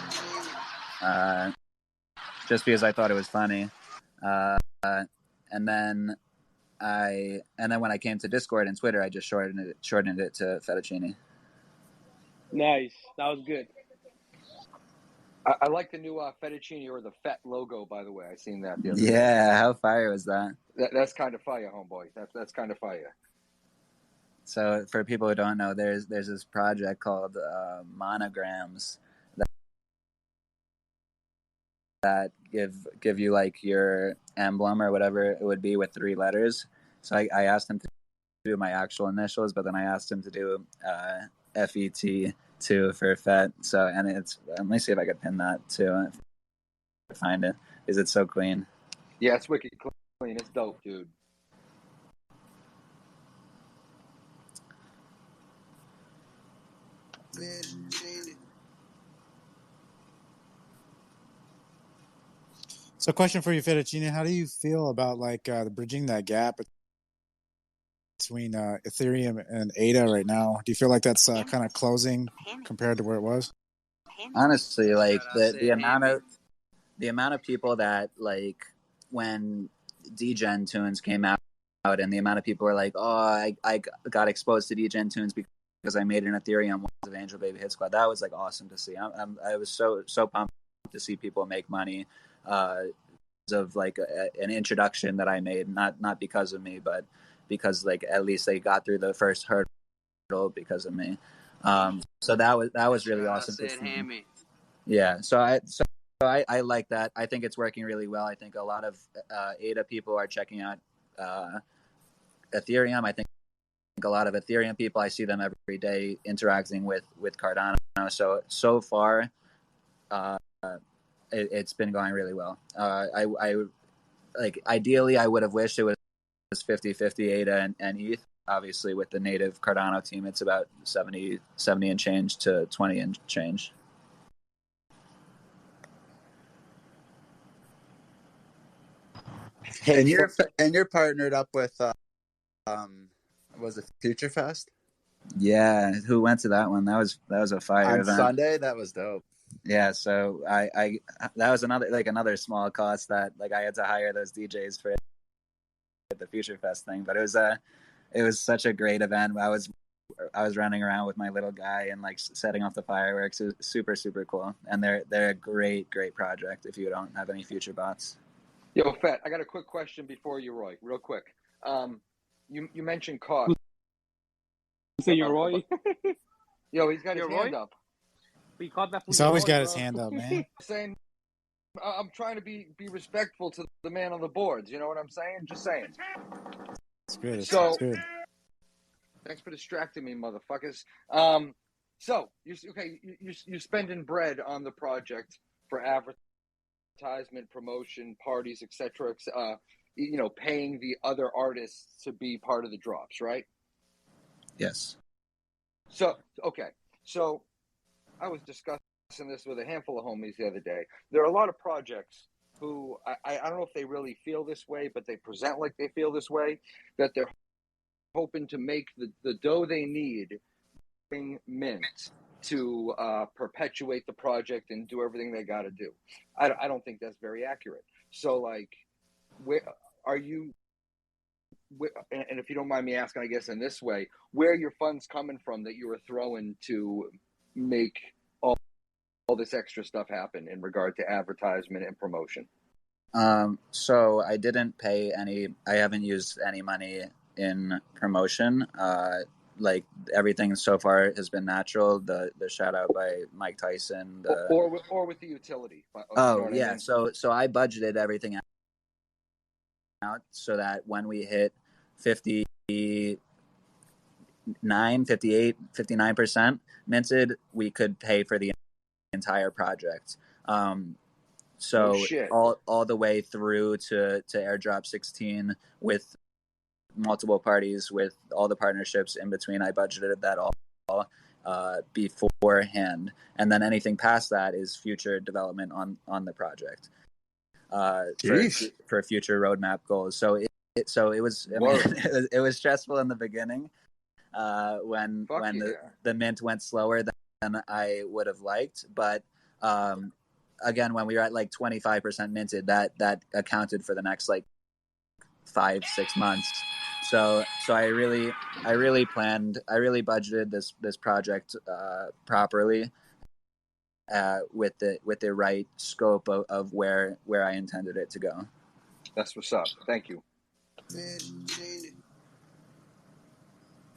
just because I thought it was funny. And then when I came to Discord and Twitter, I just shortened it to Fettuccine. Nice, that was good. I like the new fettuccine or the Fett logo, by the way. I seen that the other day. Yeah, how fire was that? That's kind of fire, homeboy. That's kind of fire. So for people who don't know, there's this project called Monograms that give you like your emblem or whatever it would be with 3 letters. So I asked him to do my actual initials, but then I asked him to do FET too for Fett. So, and let me see if I could pin that too, if I find it, because it's so clean. Yeah, it's wicked clean. It's dope, dude. So, question for you, Fettuccine: how do you feel about like bridging that gap between Ethereum and ADA right now? Do you feel like that's kind of closing compared to where it was? Honestly, like the amount of people that, like, when Degen tunes came out, and the amount of people were like, oh, I got exposed to Degen tunes because I made an Ethereum of Angel Baby Hit Squad. That was like awesome to see. I was so pumped to see people make money of like an introduction that I made, not because of me, but because like at least they got through the first hurdle because of me. So that was really awesome to see. Yeah, so I like that. I think it's working really well. I think a lot of ADA people are checking out Ethereum. I think a lot of Ethereum people, I see them every day interacting with Cardano. So far, it's been going really well. I like, ideally, I would have wished it was 50-50 ADA and ETH. Obviously, with the native Cardano team, it's about 70 and change to 20 and change. And you're partnered up with was it Future Fest? Yeah, who went to that one? That was a fire on event. Sunday. That was dope. Yeah, so I that was another small cost that, like, I had to hire those DJs for the Future Fest thing, but it was such a great event. I was running around with my little guy and like setting off the fireworks. It was super, super cool, and they're a great project if you don't have any Future bots. Yo, Fett, I got a quick question before you, Roy. Real quick. You mentioned cost. Say you're Roy. Yo, he's got his hand up. He's always got his hand up, man. Saying, I'm trying to be respectful to the man on the boards. You know what I'm saying? Just saying. It's good. It's good. Thanks for distracting me, motherfuckers. So you're spending bread on the project for advertisement, promotion, parties, etc. Paying the other artists to be part of the drops, right? Yes. So I was discussing this with a handful of homies the other day. There are a lot of projects who I don't know if they really feel this way, but they present like they feel this way, that they're hoping to make the dough they need being mint to perpetuate the project and do everything they got to do. I don't think that's very accurate. So, like, where are you? And if you don't mind me asking, I guess in this way, where are your funds coming from that you were throwing to make all this extra stuff happen in regard to advertisement and promotion? So I didn't pay any. I haven't used any money in promotion. Like, everything so far has been natural. The shout out by Mike Tyson. Or with the utility. Oh, yeah. I mean? So I budgeted everything out so that when we hit 50 59% minted, we could pay for the entire project. So shit. all the way through to airdrop 16 with multiple parties, with all the partnerships in between. I budgeted that all beforehand, and then anything past that is future development on the project for future roadmap goals. So it was, I mean, it was stressful in the beginning when the mint went slower than I would have liked, but again, when we were at like 25% minted, that accounted for the next like 5-6 months. So I really budgeted this project properly with the right scope of where I intended it to go. That's what's up. Thank you.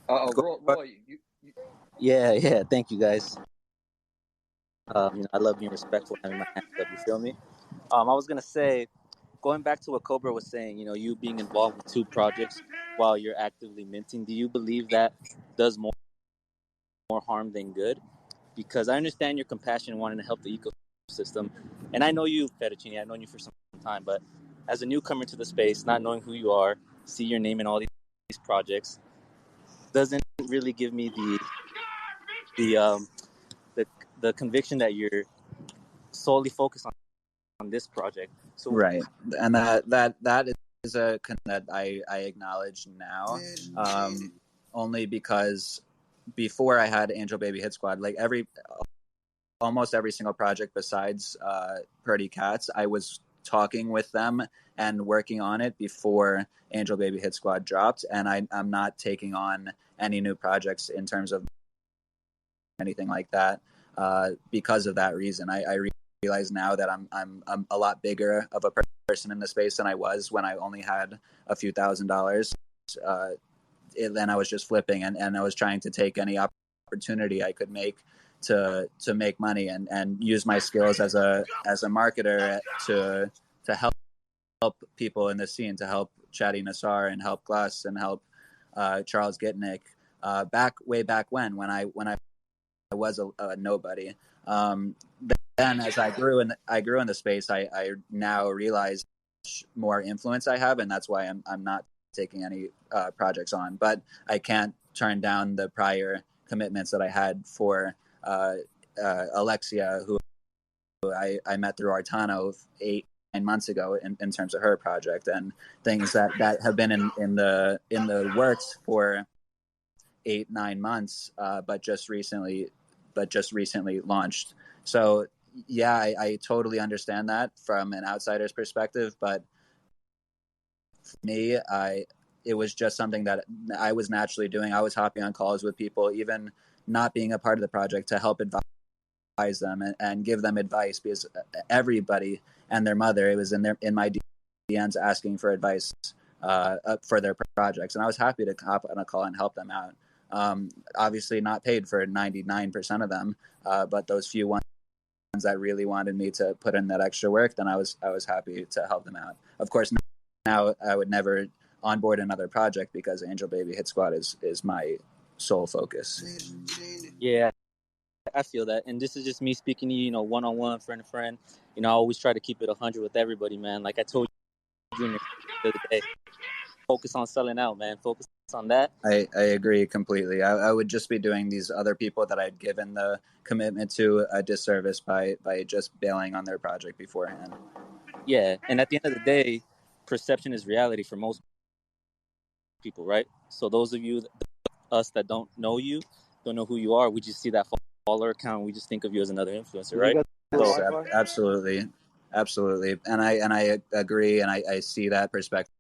Roy, Yeah. Thank you, guys. I love being respectful and having my hands up. You feel me? I was gonna say, going back to what Cobra was saying, you being involved with 2 projects while you're actively minting, do you believe that does more harm than good? Because I understand your compassion wanting to help the ecosystem, and I know you, Fettuccine. I've known you for some time, but as a newcomer to the space, not knowing who you are, see your name in all these projects, doesn't really give me the conviction that you're solely focused on this project. So right, and that is a that I acknowledge now, only because before I had Angel Baby Hit Squad, like almost every single project besides Purdy Cats, I was talking with them and working on it before Angel Baby Hit Squad dropped, and I'm not taking on any new projects in terms of anything like that because of that reason. I realize now that I'm a lot bigger of a person in the space than I was when I only had a few $1,000s. Then I was just flipping and I was trying to take any opportunity I could make to make money and use my skills as a marketer to help people in the scene, to help Chatty Nassar and help Glass and help Charles Gitnick way back when I was a nobody. Then as I grew in the space, I now realize more influence I have, and that's why I'm not taking any projects on. But I can't turn down the prior commitments that I had for Alexia, who I met through Artano 8-9 months ago in terms of her project, and things that have been in the works for 8-9 months, but just recently launched. So yeah, I totally understand that from an outsider's perspective, but for me, it was just something that I was naturally doing. I was hopping on calls with people, even not being a part of the project, to help advise them and give them advice, because everybody and their mother, it was in my DMs asking for advice for their projects, and I was happy to hop on a call and help them out. Obviously not paid for 99% of them, but those few ones that really wanted me to put in that extra work, then I was happy to help them out. Of course, now I would never onboard another project because Angel Baby Hit Squad is my sole focus. Yeah, I feel that, and this is just me speaking to you, one-on-one, friend to friend. I always try to keep it 100 with everybody, man. Like I told you the other day, focus on selling out, man. Focus on that. I agree completely. I would just be doing these other people that I'd given the commitment to a disservice by just bailing on their project beforehand. Yeah, and at the end of the day, perception is reality for most people, right? So those of you, us that don't know you, don't know who you are, we just see that follower count, we just think of you as another influencer, right? So, absolutely, and I agree, and I see that perspective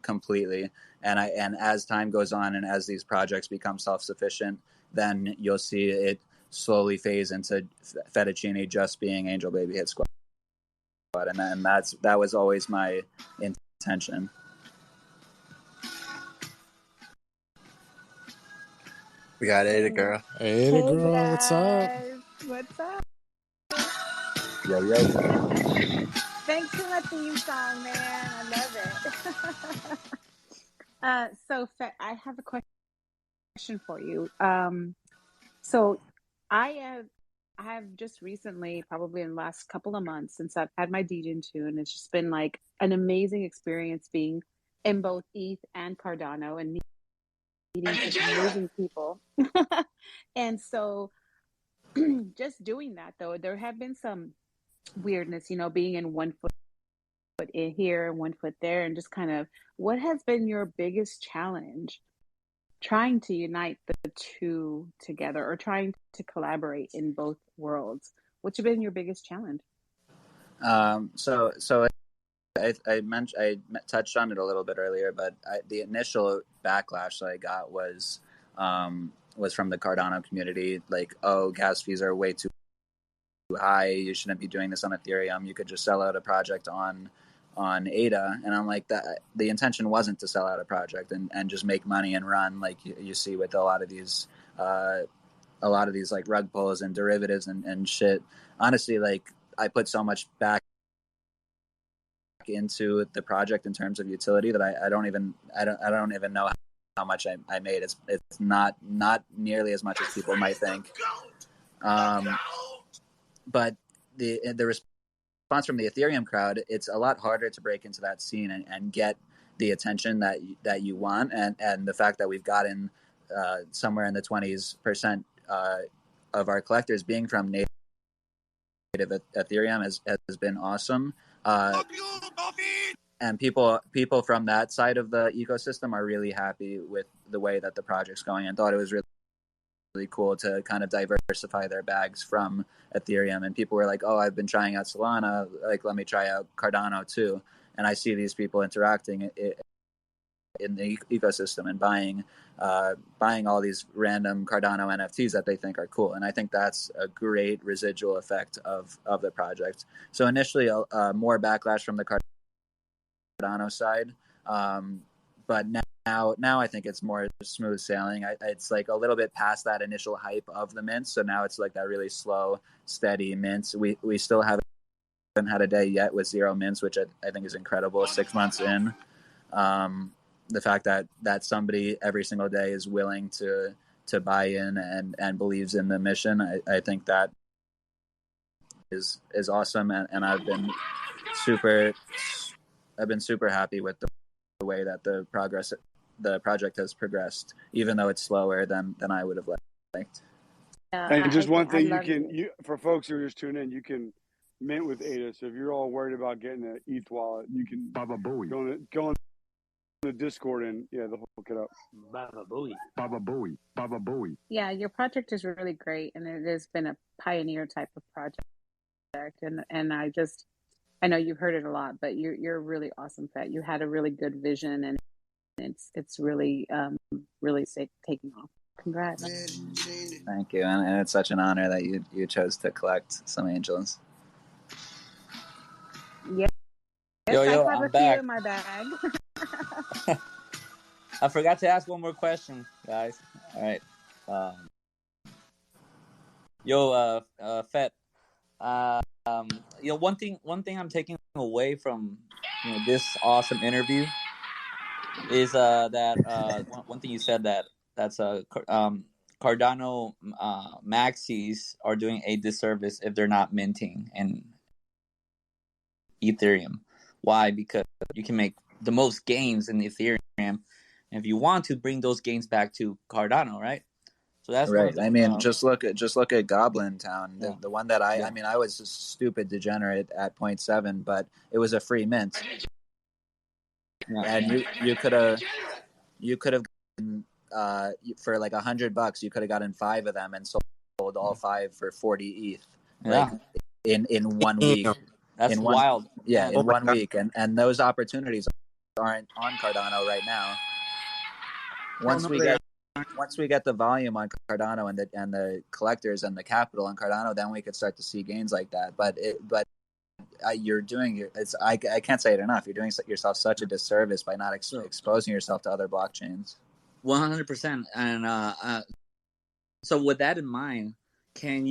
completely. And as time goes on, and as these projects become self-sufficient, then you'll see it slowly phase into Fettuccine just being Angel Baby Hit Squad, and that was always my intention. We got Ada Girl. Ada Girl, what's up? What's up? Yo. Thanks for my theme song, man. I love it. So I have a question question for you. So I have just recently, probably in the last couple of months, since I've had my Degen 2, and it's just been like an amazing experience being in both ETH and Cardano and meeting such amazing people. And so just doing that, though, there have been some weirdness, being in one foot in here and one foot there, and just kind of what has been your biggest challenge trying to unite the two together or trying to collaborate in both worlds? What's been your biggest challenge? So I touched on it a little bit earlier, but the initial backlash that I got was from the Cardano community, like, oh, gas fees are way too high. You shouldn't be doing this on Ethereum. You could just sell out a project on ADA. And I'm like, that the intention wasn't to sell out a project and just make money and run, like you see with a lot of these like rug pulls and derivatives and shit. Honestly, like, I put so much back into the project in terms of utility that I don't even know how much I made. It's not nearly as much as people might think. But the response from the Ethereum crowd, it's a lot harder to break into that scene and get the attention that you want, and the fact that we've gotten somewhere in the 20% of our collectors being from native Ethereum has been awesome. And people from that side of the ecosystem are really happy with the way that the project's going and thought it was really cool to kind of diversify their bags from Ethereum. And people were like, oh, I've been trying out Solana, like, let me try out Cardano too. And I see these people interacting in the ecosystem and buying all these random Cardano NFTs that they think are cool. And I think that's a great residual effect of the project. So initially more backlash from the Cardano side, but now I think it's more smooth sailing. It's like a little bit past that initial hype of the mints, so now it's like that really slow, steady mints. We still haven't had a day yet with 0 mints, which I think is incredible. 6 months in, the fact that somebody every single day is willing to buy in and believes in the mission, I think that is awesome, and I've been super happy with the way that the project has progressed, even though it's slower than I would have liked. And just one thing, for folks who are just tuning in, you can mint with ADA. So if you're all worried about getting an ETH wallet, you can go on the Discord and they'll hook it up. Baba Booey. Baba Booey. Baba Booey. Yeah, your project is really great, and it has been a pioneer type of project. And I know you've heard it a lot, but you're really awesome, Fet. You had a really good vision, and it's really really taking off. Congrats. Thank you, and it's such an honor that you chose to collect some angels. Yes, yo, I have I'm a back. few in my bag. I forgot to ask one more question, guys. All right. Fet. One thing I'm taking away from this awesome interview is that one thing you said that's Cardano maxis are doing a disservice if they're not minting in Ethereum. Why? Because you can make the most gains in Ethereum, and if you want to bring those gains back to Cardano, right? So that's right. I mean, just look at Goblin Town, the one that I mean, I was a stupid degenerate at 0.7, but it was a free mint, and you could have gotten, for like $100, you could have gotten 5 of them and sold all 5 for 40 ETH, like in 1 week. That's wild. Yeah, in 1 week, and those opportunities aren't on Cardano right now. Once we get the volume on Cardano and the collectors and the capital on Cardano, then we could start to see gains like that. But you're doing I can't say it enough. You're doing yourself such a disservice by not exposing yourself to other blockchains. 100%. And so with that in mind, can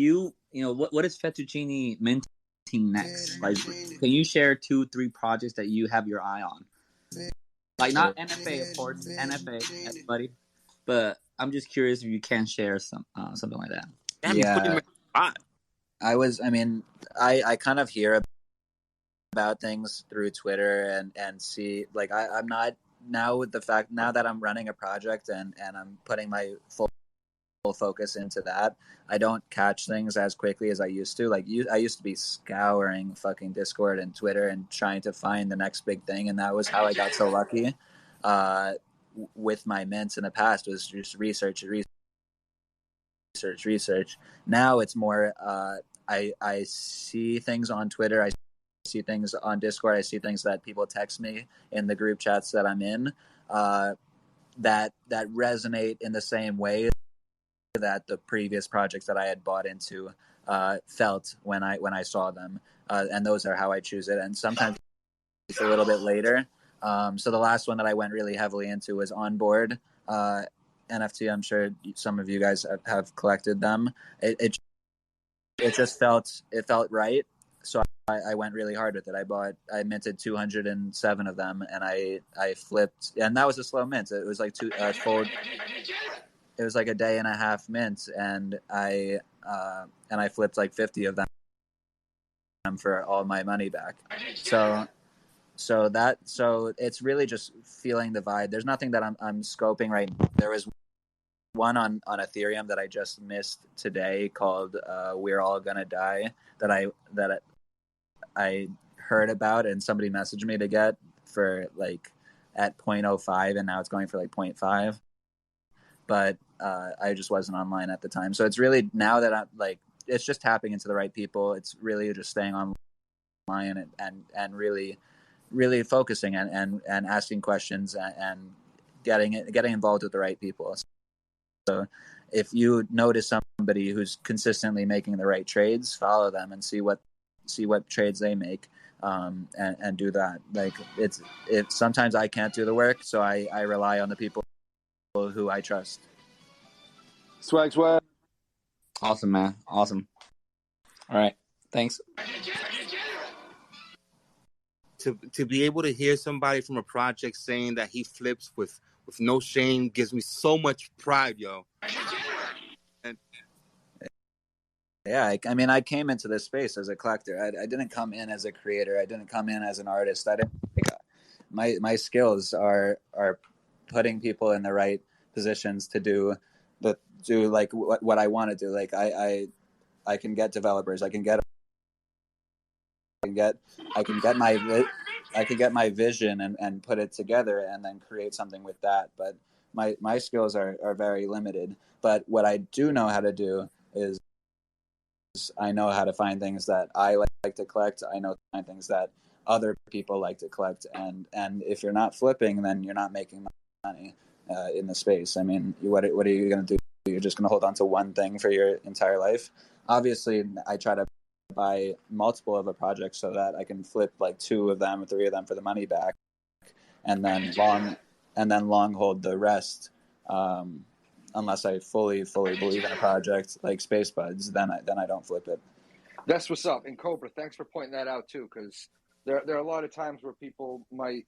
what is Fettuccine minting next? Like, can you share 2-3 projects that you have your eye on? Like, not NFA, of course, NFA, everybody. But I'm just curious if you can share something like that. Yeah, I kind of hear about things through Twitter and see, like, I'm not now with the fact now that I'm running a project and I'm putting my full focus into that. I don't catch things as quickly as I used to. I used to be scouring fucking Discord and Twitter and trying to find the next big thing, and that was how I got so lucky with my mints in the past, was just research. Now it's more I see things on Twitter, I see things on Discord, I see things that people text me in the group chats that I'm in that resonate in the same way that the previous projects that I had bought into felt when I saw them, and those are how I choose it. And sometimes it's a little bit later. So the last one that I went really heavily into was Onboard NFT. I'm sure some of you guys have collected them. It just felt right. So I went really hard with it. I minted 207 of them, and I flipped, and that was a slow mint. It was like it was like a day and a half mint, and I flipped like 50 of them for all my money back. So it's really just feeling the vibe. There's nothing that I'm scoping right now. There was one on Ethereum that I just missed today called "We're All Gonna Die" that I heard about, and somebody messaged me to get for like at 0.05, and now it's going for like 0.5. But I just wasn't online at the time. So it's really, now that I'm like, it's just tapping into the right people. It's really just staying online and really, really focusing and asking questions and getting involved with the right people. So if you notice somebody who's consistently making the right trades, follow them and see what trades they make, and do that. Like it's sometimes I can't do the work, so I rely on the people who I trust. Swag. Awesome, man. Awesome. All right. Thanks. To be able to hear somebody from a project saying that he flips with no shame gives me so much pride, yo. And yeah, I mean, I came into this space as a collector. I didn't come in as a creator. I didn't come in as an artist. I didn't. My skills are putting people in the right positions to do like what I want to do. Like I can get developers. I can get my vision and put it together and then create something with that. But my skills are very limited. But what I do know how to do is I know how to find things that I like to collect. I know how to find things that other people like to collect. And if you're not flipping, then you're not making money in the space. I mean, what are you going to do? You're just going to hold on to one thing for your entire life. Obviously, I try to buy multiple of a project so that I can flip like 2 of them or 3 of them for the money back, and then long hold the rest. Unless I fully believe in a project like Space Buds, then I don't flip it. That's what's up. And Cobra, thanks for pointing that out too, because there are a lot of times where people might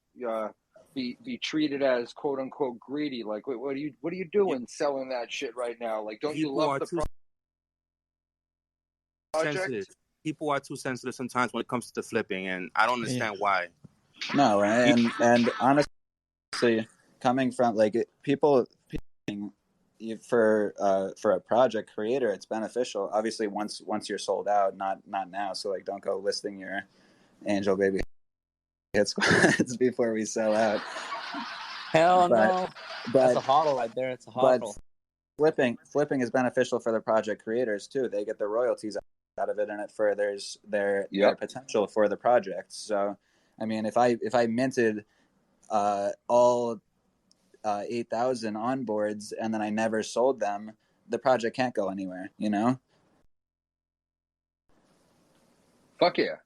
be treated as quote unquote greedy. Like, what are you doing selling that shit right now? Like, don't you love the project? People are too sensitive sometimes when it comes to flipping, and I don't understand why. No, and honestly, coming from like people for a project creator, it's beneficial. Obviously, once you're sold out, not now. So like, don't go listing your Angel Baby hit squads before we sell out. Hell no! That's a hodl right there. It's a hodl. But flipping is beneficial for the project creators too. They get the royalties out of it, and it furthers their potential for the project. So, I mean, if I minted all 8,000 onboards and then I never sold them, the project can't go anywhere, you know? Fuck yeah.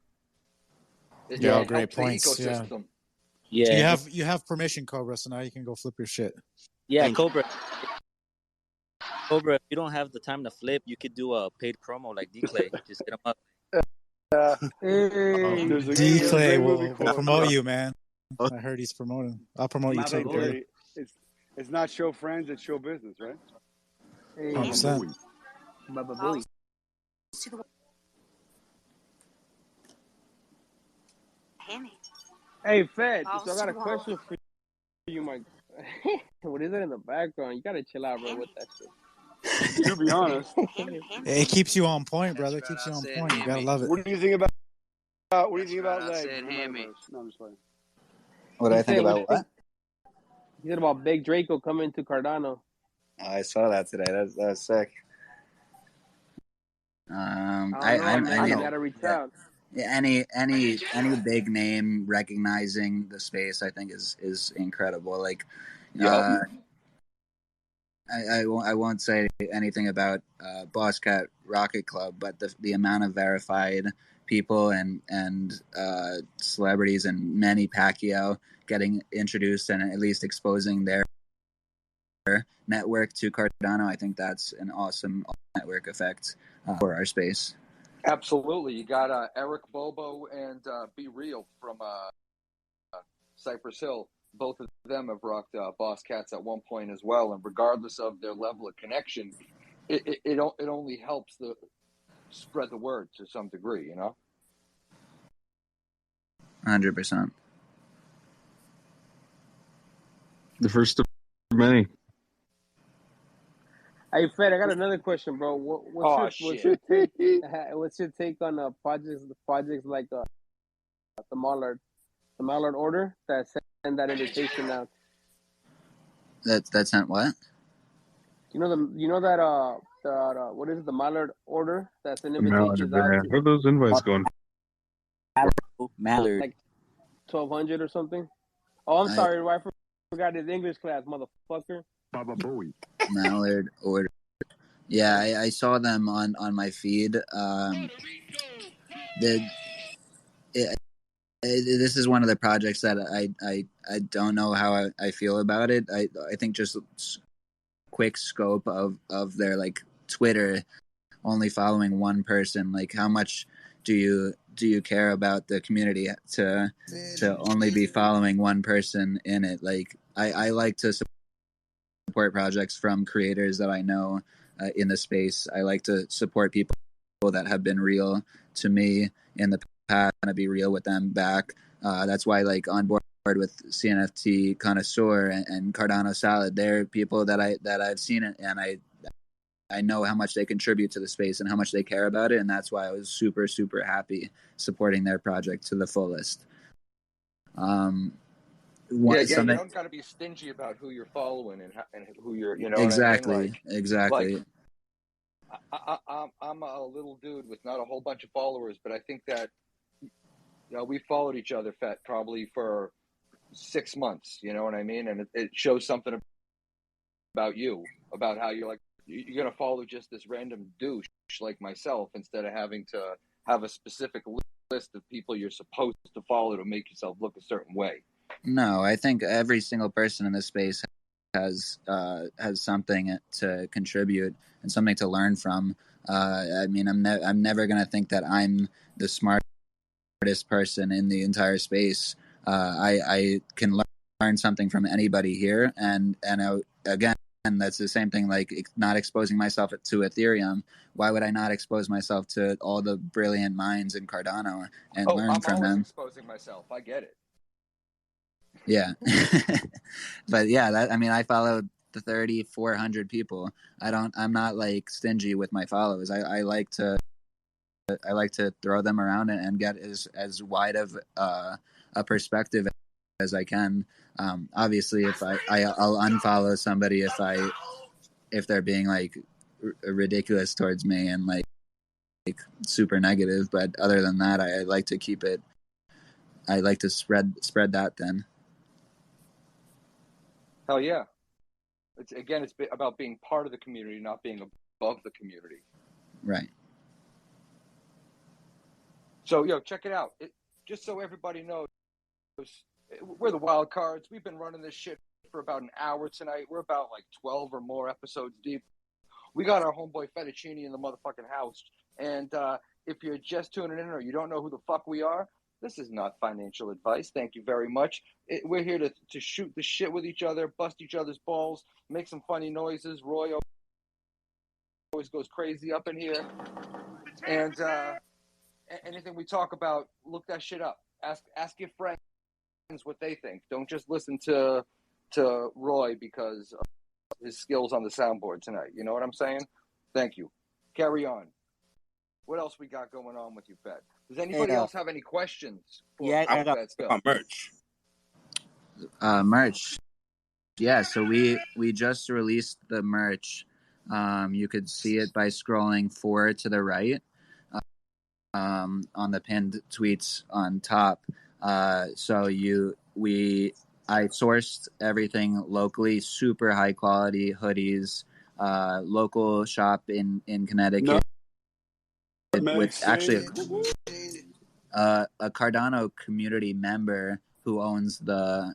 Yeah, great points. Yeah. So you have permission, Cobra, so now you can go flip your shit. Yeah, Cobra, if you don't have the time to flip, you could do a paid promo like D-Clay. Just hit him up. D-Clay will promote you, man. I heard he's promoting. I'll promote you too. It's not show friends, it's show business, right? Hey, 100%. Baba Booey. Hey, Fed. So I got a question for you, Mike. What is it in the background? You gotta chill out, bro, with that shit. To be honest, It keeps you on point, brother. It keeps you on point. You gotta love it. what do you think about legs in the metaverse? No, I'm just playing. What I think about what? He said about Big Draco coming to Cardano. Oh, I saw that today. That was sick. I mean, you gotta reach out. Yeah, any big name recognizing the space, I think is incredible. Like, I won't say anything about Boss Cat Rocket Club, but the amount of verified people and celebrities and Manny Pacquiao getting introduced and at least exposing their network to Cardano, I think that's an awesome network effect for our space. Absolutely. You got Eric Bobo and Be Real from Cypress Hill. Both of them have rocked Boss Cats at one point as well. And regardless of their level of connection, it only helps spread the word to some degree, you know? 100%. The first of many. Hey, Fed, I got another question, bro. What's your take on projects like the Mallard Order that sent that invitation out? That sent what? You know that what is it, the Mallard Order that sent invitations out? Where are those invites going? Mallard. Like 1,200 or something. Oh, I'm sorry, I forgot his English class, motherfucker. Baba Booey. Mallard Order. Yeah, I saw them on my feed. This is one of the projects that I don't know how I feel about it. I think just quick scope of their like Twitter only following one person. Like, how much do you care about the community to only be following one person in it? Like, I like to support projects from creators that I know in the space. I like to support people that have been real to me in the past, and to be real with them back. That's why, like, on board with CNFT Connoisseur and Cardano Salad, they're people that I've seen it, and I know how much they contribute to the space and how much they care about it, and that's why I was super, super happy supporting their project to the fullest. You don't got to be stingy about who you're following and who you're, you know exactly, what I mean? Exactly. Like, I'm a little dude with not a whole bunch of followers, but I think that, you know, we followed each other probably for 6 months, you know what I mean? And it shows something about you, about how you're going to follow just this random douche like myself instead of having to have a specific list of people you're supposed to follow to make yourself look a certain way. No, I think every single person in this space has something to contribute and something to learn from. I mean, I'm never going to think that I'm the smartest person in the entire space. I can learn something from anybody here, and again, that's the same thing. Like, not exposing myself to Ethereum. Why would I not expose myself to all the brilliant minds in Cardano and learn from them? I'm exposing myself. I get it. Yeah. But yeah, I followed the 3,400 people. I'm not like stingy with my followers. I like to throw them around and get as wide of a perspective as I can. Obviously, if I'll unfollow somebody if they're being like ridiculous towards me and like super negative. But other than that, I like to keep it. I like to spread that then. Hell yeah. It's about being part of the community, not being above the community. Right. So, check it out. Just so everybody knows, we're the Wild Cards. We've been running this shit for about an hour tonight. We're about like 12 or more episodes deep. We got our homeboy Fettuccine in the motherfucking house. And if you're just tuning in or you don't know who the fuck we are, This is not financial advice. Thank you very much. We're here to shoot the shit with each other, bust each other's balls, make some funny noises. Roy always goes crazy up in here. And anything we talk about, look that shit up. Ask your friends what they think. Don't just listen to Roy because of his skills on the soundboard tonight. You know what I'm saying? Thank you. Carry on. What else we got going on with you, Bet? Does anybody else have any questions? I got merch. Merch. Yeah, so we just released the merch. You could see it by scrolling 4 to the right on the pinned tweets on top. I sourced everything locally, super high quality hoodies, local shop in Connecticut. With actually a Cardano community member who owns the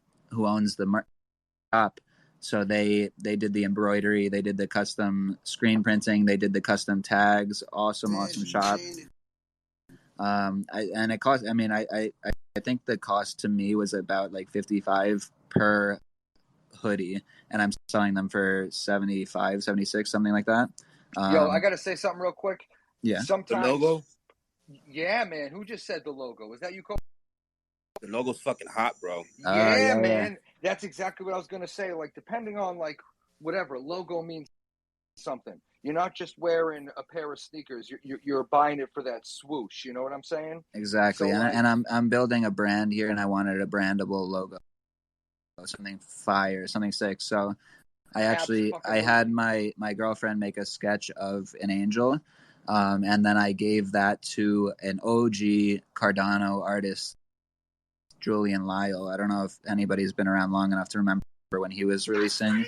shop. So they did the embroidery, they did the custom screen printing, they did the custom tags. Awesome shop. And it cost. I mean, I think the cost to me was about like $55 per hoodie, and I'm selling them for $75, $76, something like that. Yo, I gotta say something real quick. Yeah. Sometimes, the logo. Yeah, man. Who just said the logo? Was that you, Cole? The logo's fucking hot, bro. Yeah, man. That's exactly what I was gonna say. Like, depending on like whatever logo means something. You're not just wearing a pair of sneakers. You're buying it for that swoosh. You know what I'm saying? Exactly. So, and I'm building a brand here, and I wanted a brandable logo, something fire, something sick. So I had my girlfriend make a sketch of an angel, and then I gave that to an OG Cardano artist, Julian Lyle. I don't know if anybody's been around long enough to remember when he was releasing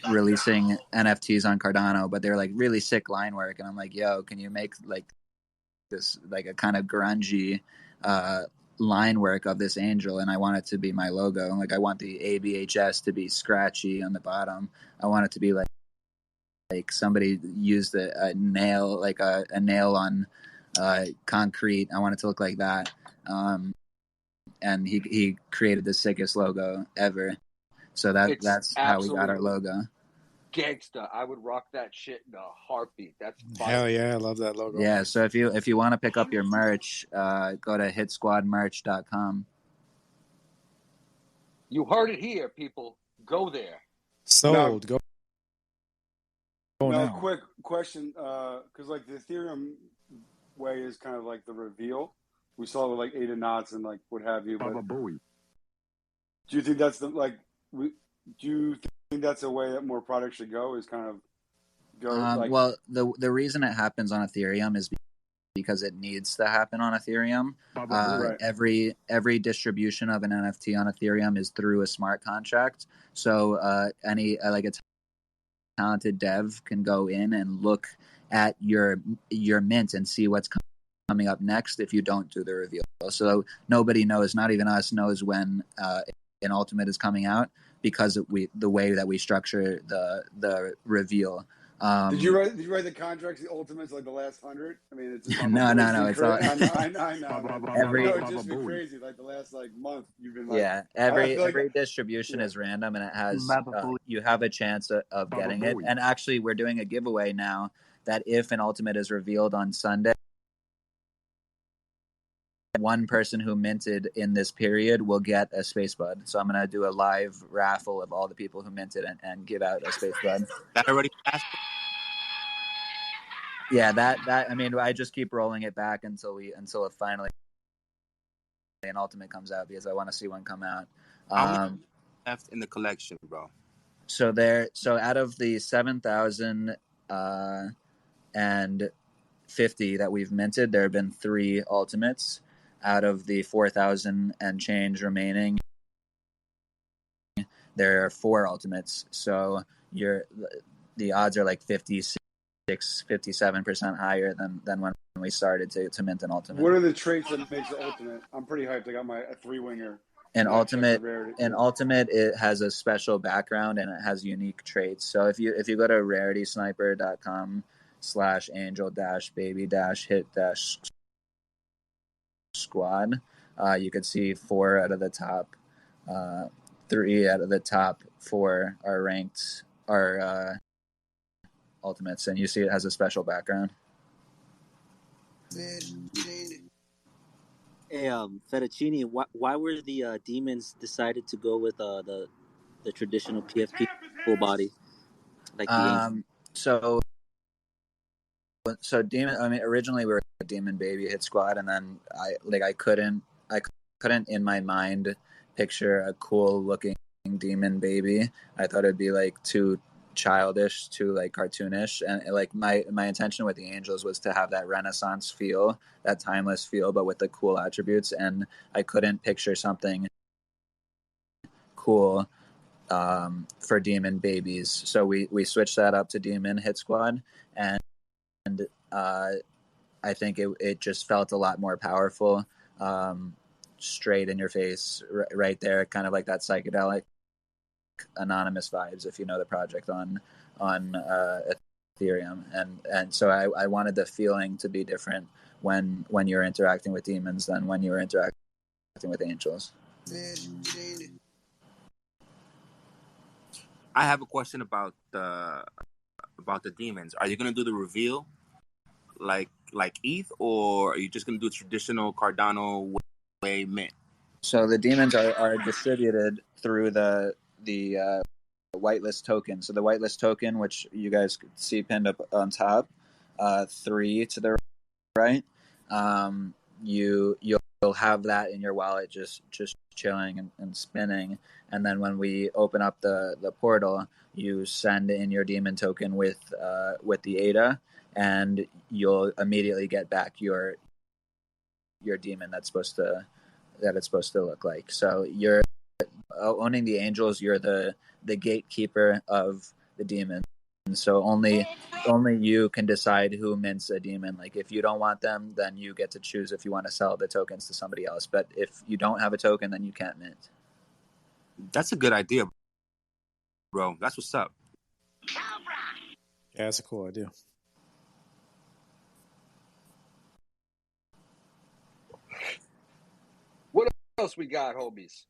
NFTs on Cardano, but they're like really sick line work, and I'm like, yo, can you make like this, like a kind of grungy line work of this angel? And I want it to be my logo. Like, I want the ABHS to be scratchy on the bottom. I want it to be like somebody used a nail, like a nail on concrete. I want it to look like that. And he created the sickest logo ever. So that's how we got our logo. Gangsta. I would rock that shit in a heartbeat. That's fire. Hell yeah, I love that logo. Yeah, so if you want to pick up your merch, go to hitsquadmerch.com. You heard it here, people. Go there. Sold. Go now. Quick question, because like the Ethereum way is kind of like the reveal. We saw it with like Ada Knots and like what have you. But do you think that's do you think that's a way that more products should go? Is kind of go well, the reason it happens on Ethereum is because it needs to happen on Ethereum. Right. Every distribution of an NFT on Ethereum is through a smart contract. So any like a talented dev can go in and look at your mint and see what's coming up next if you don't do the reveal. So nobody knows, not even us knows when an ultimate is coming out, because the way that we structure the reveal. Did you write the contracts, the ultimates, like the last 100? I mean, it's just no. It's all I know. It just be crazy. Like the last month, you've been like, yeah. Every distribution is random, and it has you have a chance of getting it. And actually, we're doing a giveaway now that if an ultimate is revealed on Sunday, one person who minted in this period will get a space bud. So I'm gonna do a live raffle of all the people who minted and give out a space bud. That already passed. Yeah, that I mean, I just keep rolling it back until it finally an ultimate comes out, because I want to see one come out. Left in the collection, bro. So out of the 7,050 that we've minted, there have been 3 ultimates. Out of the 4,000 and change remaining, there are 4 ultimates. So the odds are like 57% higher than when we started to mint an ultimate. What are the traits that makes the ultimate? I'm pretty hyped. I got my 3-winger. An ultimate, it has a special background and it has unique traits. So if you go to raritysniper.com/angel-baby-hit- squad. You could see 4 out of the top, 3 out of the top 4 are ranked, are ultimates, and you see it has a special background. Hey, Fettuccine, why were the demons decided to go with the traditional PFP full body, like the angel? So demon. I mean, originally we were a demon baby hit squad, and then I couldn't in my mind picture a cool looking demon baby. I thought it'd be like too childish, too like cartoonish, and like my intention with the angels was to have that Renaissance feel, that timeless feel, but with the cool attributes, and I couldn't picture something cool for demon babies, so we switched that up to demon hit squad, and I think it just felt a lot more powerful, straight in your face, right there, kind of like that psychedelic anonymous vibes, if you know the project on Ethereum, and so I wanted the feeling to be different when you're interacting with demons than when you were interacting with angels. I have a question about the demons. Are you gonna do the reveal like ETH, or are you just gonna do a traditional Cardano way mint? So the demons are distributed through the whitelist token. So the whitelist token, which you guys could see pinned up on top, 3 to the right, you'll have that in your wallet just chilling and spinning, and then when we open up the portal, you send in your demon token with the ADA, and you'll immediately get back your demon that's supposed to look like. So you're owning the angels, you're the gatekeeper of the demon. So only you can decide who mints a demon. Like if you don't want them, then you get to choose if you want to sell the tokens to somebody else. But if you don't have a token, then you can't mint. That's a good idea, bro. That's what's up. Yeah, that's a cool idea. What else we got, homies?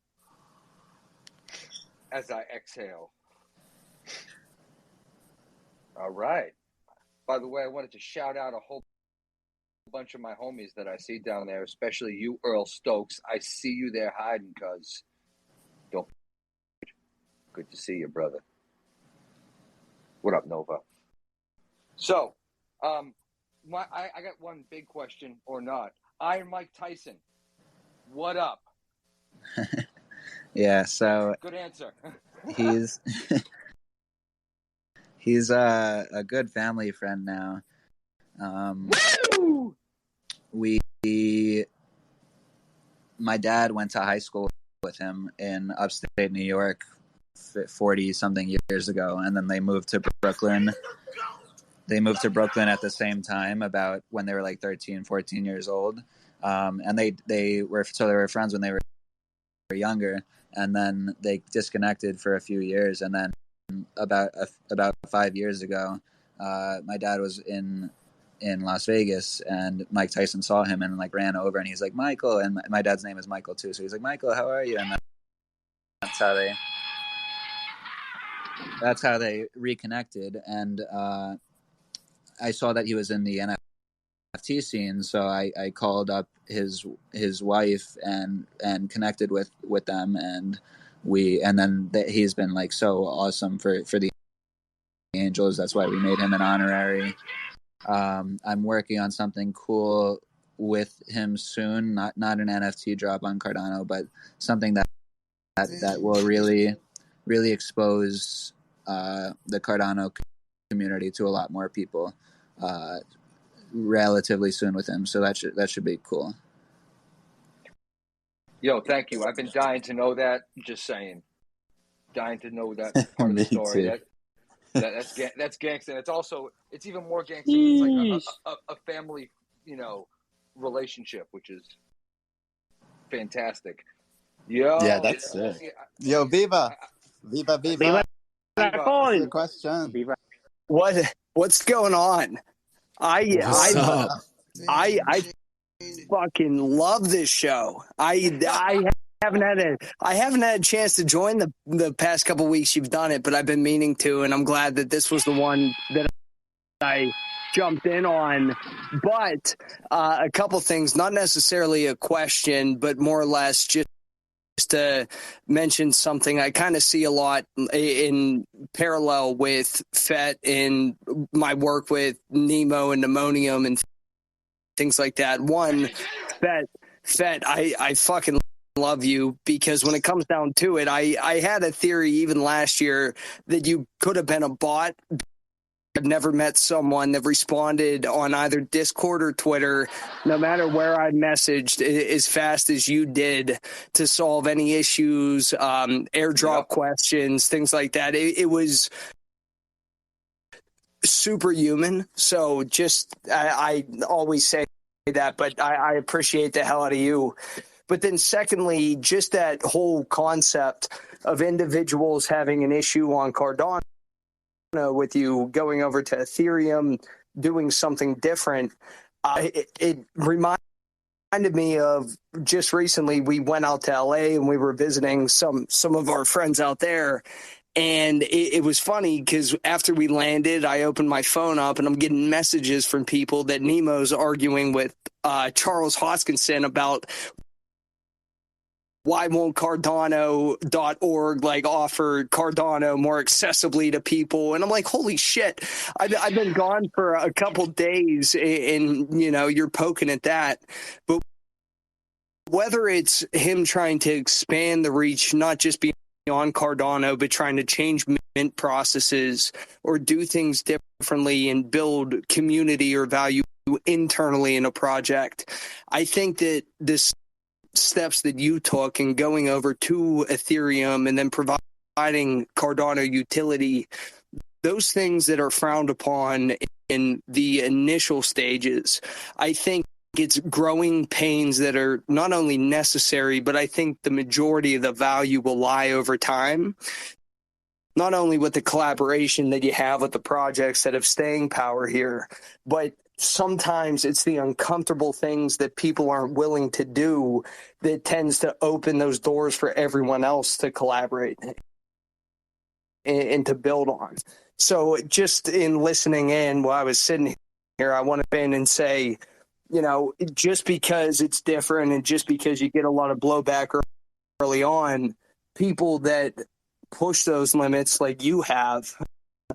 As I exhale. All right. By the way, I wanted to shout out a whole bunch of my homies that I see down there, especially you, Earl Stokes. I see you there hiding, cuz. Don't. Good to see you, brother. What up, Nova? So, I got one big question, or not. Iron Mike Tyson, what up? Yeah, so good answer. he's a good family friend now. My dad went to high school with him in upstate New York 40 something years ago, and then they moved to Brooklyn. They moved to Brooklyn at the same time, about when they were like 13, 14 years old. And they were friends when they were younger, and then they disconnected for a few years, and then about 5 years ago, my dad was in Las Vegas, and Mike Tyson saw him and like ran over, and he's like, Michael, and my dad's name is Michael too, so he's like, Michael, how are you? And that's how they reconnected. And I saw that he was in the NFT scene, so I called up his wife and connected with them, and then he's been like so awesome for the Angels. That's why we made him an honorary. I'm working on something cool with him soon, not an NFT drop on Cardano, but something that will really expose the Cardano community to a lot more people relatively soon with him. So that should be cool. Yo, thank you. I've been dying to know that. Just saying, dying to know that part of the story. Too. That's gangster. It's even more gangster. It's like a family, relationship, which is fantastic. Yo, yeah, that's sick. Yo, Viva. What's your question? Viva. What's going on? I fucking love this show. I haven't had a chance to join the past couple weeks you've done it, but I've been meaning to, and I'm glad that this was the one that I jumped in on. But a couple things, not necessarily a question, but more or less just to mention something I kind of see a lot in parallel with FET in my work with Nemo and Ammonium and things like that. One, FET, I fucking love you, because when it comes down to it, I had a theory even last year that you could have been a bot. I've never met someone that responded on either Discord or Twitter, no matter where I messaged, as fast as you did to solve any issues, airdrop questions, things like that. It was superhuman. So just, I always say that, but I appreciate the hell out of you. But then secondly, just that whole concept of individuals having an issue on Cardano with you going over to Ethereum, doing something different. It reminded me of just recently we went out to LA and we were visiting some of our friends out there. And it was funny because after we landed, I opened my phone up and I'm getting messages from people that Nemo's arguing with Charles Hoskinson about why won't Cardano.org offer Cardano more accessibly to people? And I'm like, holy shit, I've been gone for a couple days and you're poking at that. But whether it's him trying to expand the reach, not just beyond Cardano, but trying to change mint processes or do things differently and build community or value internally in a project, I think that this steps that you took in going over to Ethereum and then providing Cardano utility, those things that are frowned upon in the initial stages, I think it's growing pains that are not only necessary, but I think the majority of the value will lie over time, not only with the collaboration that you have with the projects that have staying power here, but sometimes it's the uncomfortable things that people aren't willing to do that tends to open those doors for everyone else to collaborate and to build on. So just in listening in while I was sitting here, I want to come in and say, just because it's different and just because you get a lot of blowback early on, people that push those limits like you have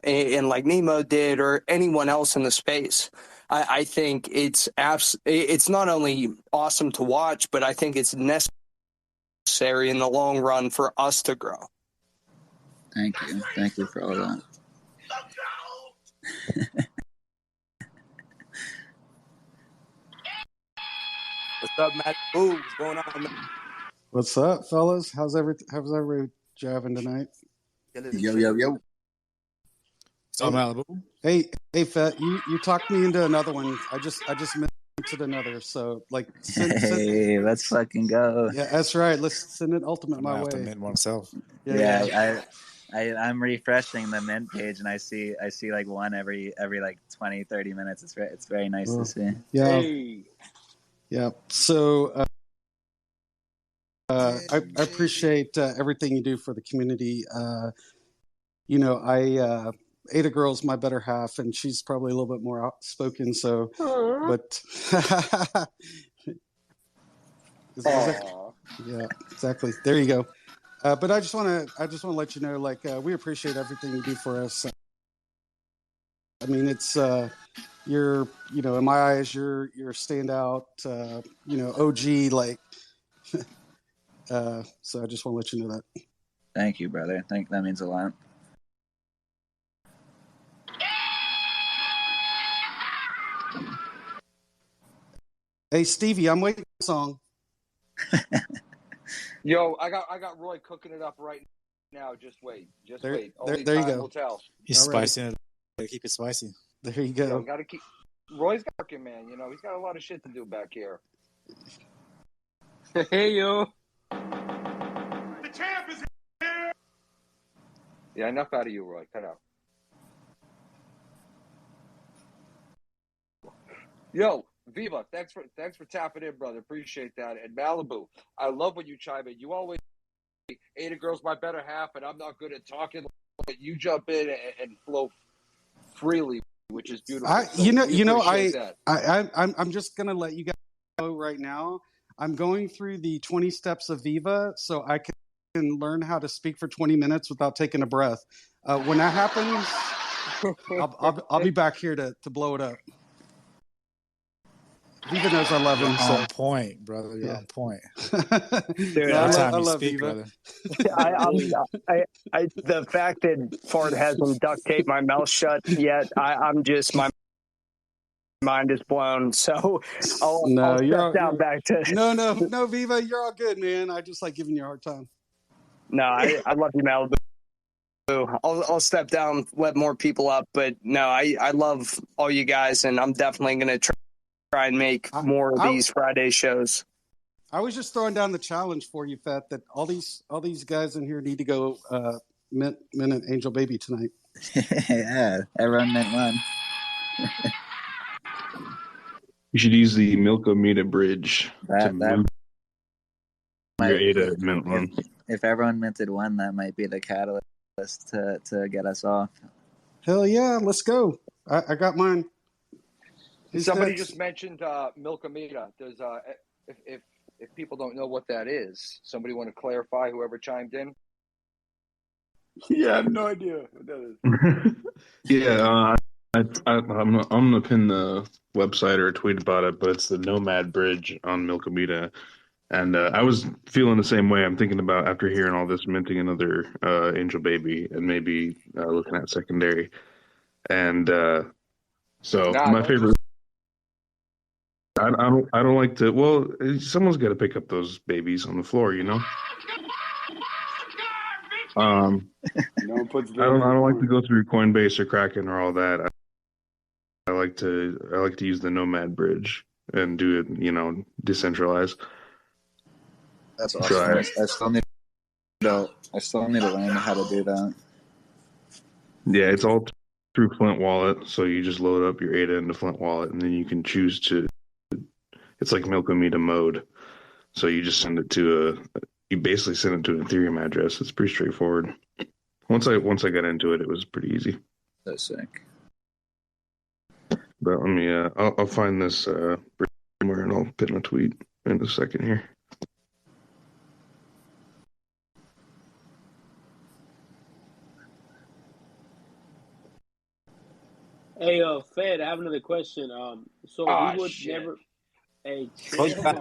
and like Nemo did or anyone else in the space, I think it's not only awesome to watch, but I think it's necessary in the long run for us to grow. Thank you. Thank you for all that. What's up, Matt? Ooh, what's going on, man? What's up, fellas? How's everybody driving tonight? Yo. So Malibu. Hey, Fet, you talked me into another one. I just minted another. So Hey, let's fucking go. Yeah, that's right. Let's send it ultimate my way. I have to mint one myself. Yeah. I'm refreshing the mint page and I see like one every 20, 30 minutes. It's very nice to see. Yeah. Hey. Yeah. So I appreciate everything you do for the community. Ada Girl's my better half, and she's probably a little bit more outspoken. So, but yeah, exactly. There you go. But I just want to let you know, we appreciate everything you do for us. I mean, it's you're in my eyes, you're a standout. OG So I just want to let you know that. Thank you, brother. That means a lot. Hey, Stevie, I'm waiting for a song. Yo, I got Roy cooking it up right now. Just wait. Only there you time go. will tell. He's spicing it. Gotta keep it spicy. There you go. Gotta keep. Roy's working, man. He's got a lot of shit to do back here. Hey, yo. The champ is here. Yeah, enough out of you, Roy. Cut out. Yo, Viva, thanks for tapping in, brother. Appreciate that. And Malibu, I love when you chime in. You always Ada girl's my better half, and I'm not good at talking. But you jump in and flow freely, which is beautiful. I'm just gonna let you guys know right now. I'm going through the 20 steps of Viva, so I can learn how to speak for 20 minutes without taking a breath. When that happens, I'll be back here to blow it up. Viva knows I love him. You're on point, brother. You're on point. Dude, No, I love speak, Viva. brother. The fact that Ford hasn't duct taped my mouth shut yet, I'm just, my mind is blown. So I'll step down back to. No, Viva, you're all good, man. I just like giving you a hard time. No, I love you, Malibu. I'll step down, let more people up, but no, I love all you guys, and I'm definitely gonna try and make more of these Friday shows. I was just throwing down the challenge for you, Fett, that all these guys in here need to go mint an angel baby tonight. Yeah, everyone mint one. You should use the Milkomita bridge to move your Ada mint one. If everyone minted one, that might be the catalyst to get us off. Hell yeah, let's go. I got mine. Somebody just mentioned Milkomita. Does if people don't know what that is, somebody want to clarify? Whoever chimed in. Yeah, I have no idea what that is. Yeah, I'm gonna pin the website or a tweet about it, but it's the Nomad Bridge on Milkomita. And I was feeling the same way. I'm thinking about, after hearing all this, minting another angel baby and maybe looking at secondary. And my favorite. I don't like to. Well, someone's got to pick up those babies on the floor, you know. I don't like to go through Coinbase or Kraken or all that. I like to use the Nomad Bridge and do it, you know, decentralized. That's awesome. I still need to learn how to do that. Yeah, it's all through Flint Wallet. So you just load up your ADA into Flint Wallet, and then you can choose to. It's like Milkomita mode. So you just send it to you basically send it to an Ethereum address. It's pretty straightforward. Once I got into it, it was pretty easy. That's sick. But let me I'll find this somewhere and I'll pin a tweet in a second here. Hey, Fed, I have another question. So we would never. Hey, chill, my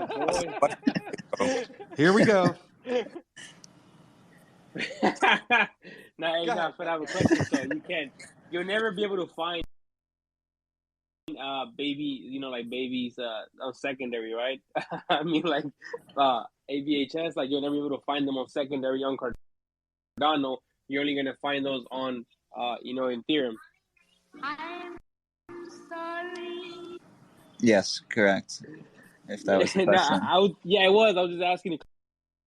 boy. Here we go. Nah, Fed, I have a question. So you'll never be able to find like babies on secondary, right? I mean, like ABHS, like you'll never be able to find them on secondary on Cardano. You're only gonna find those on Ethereum. I'm sorry. Yes, correct. If that was the question. It was. I was just asking to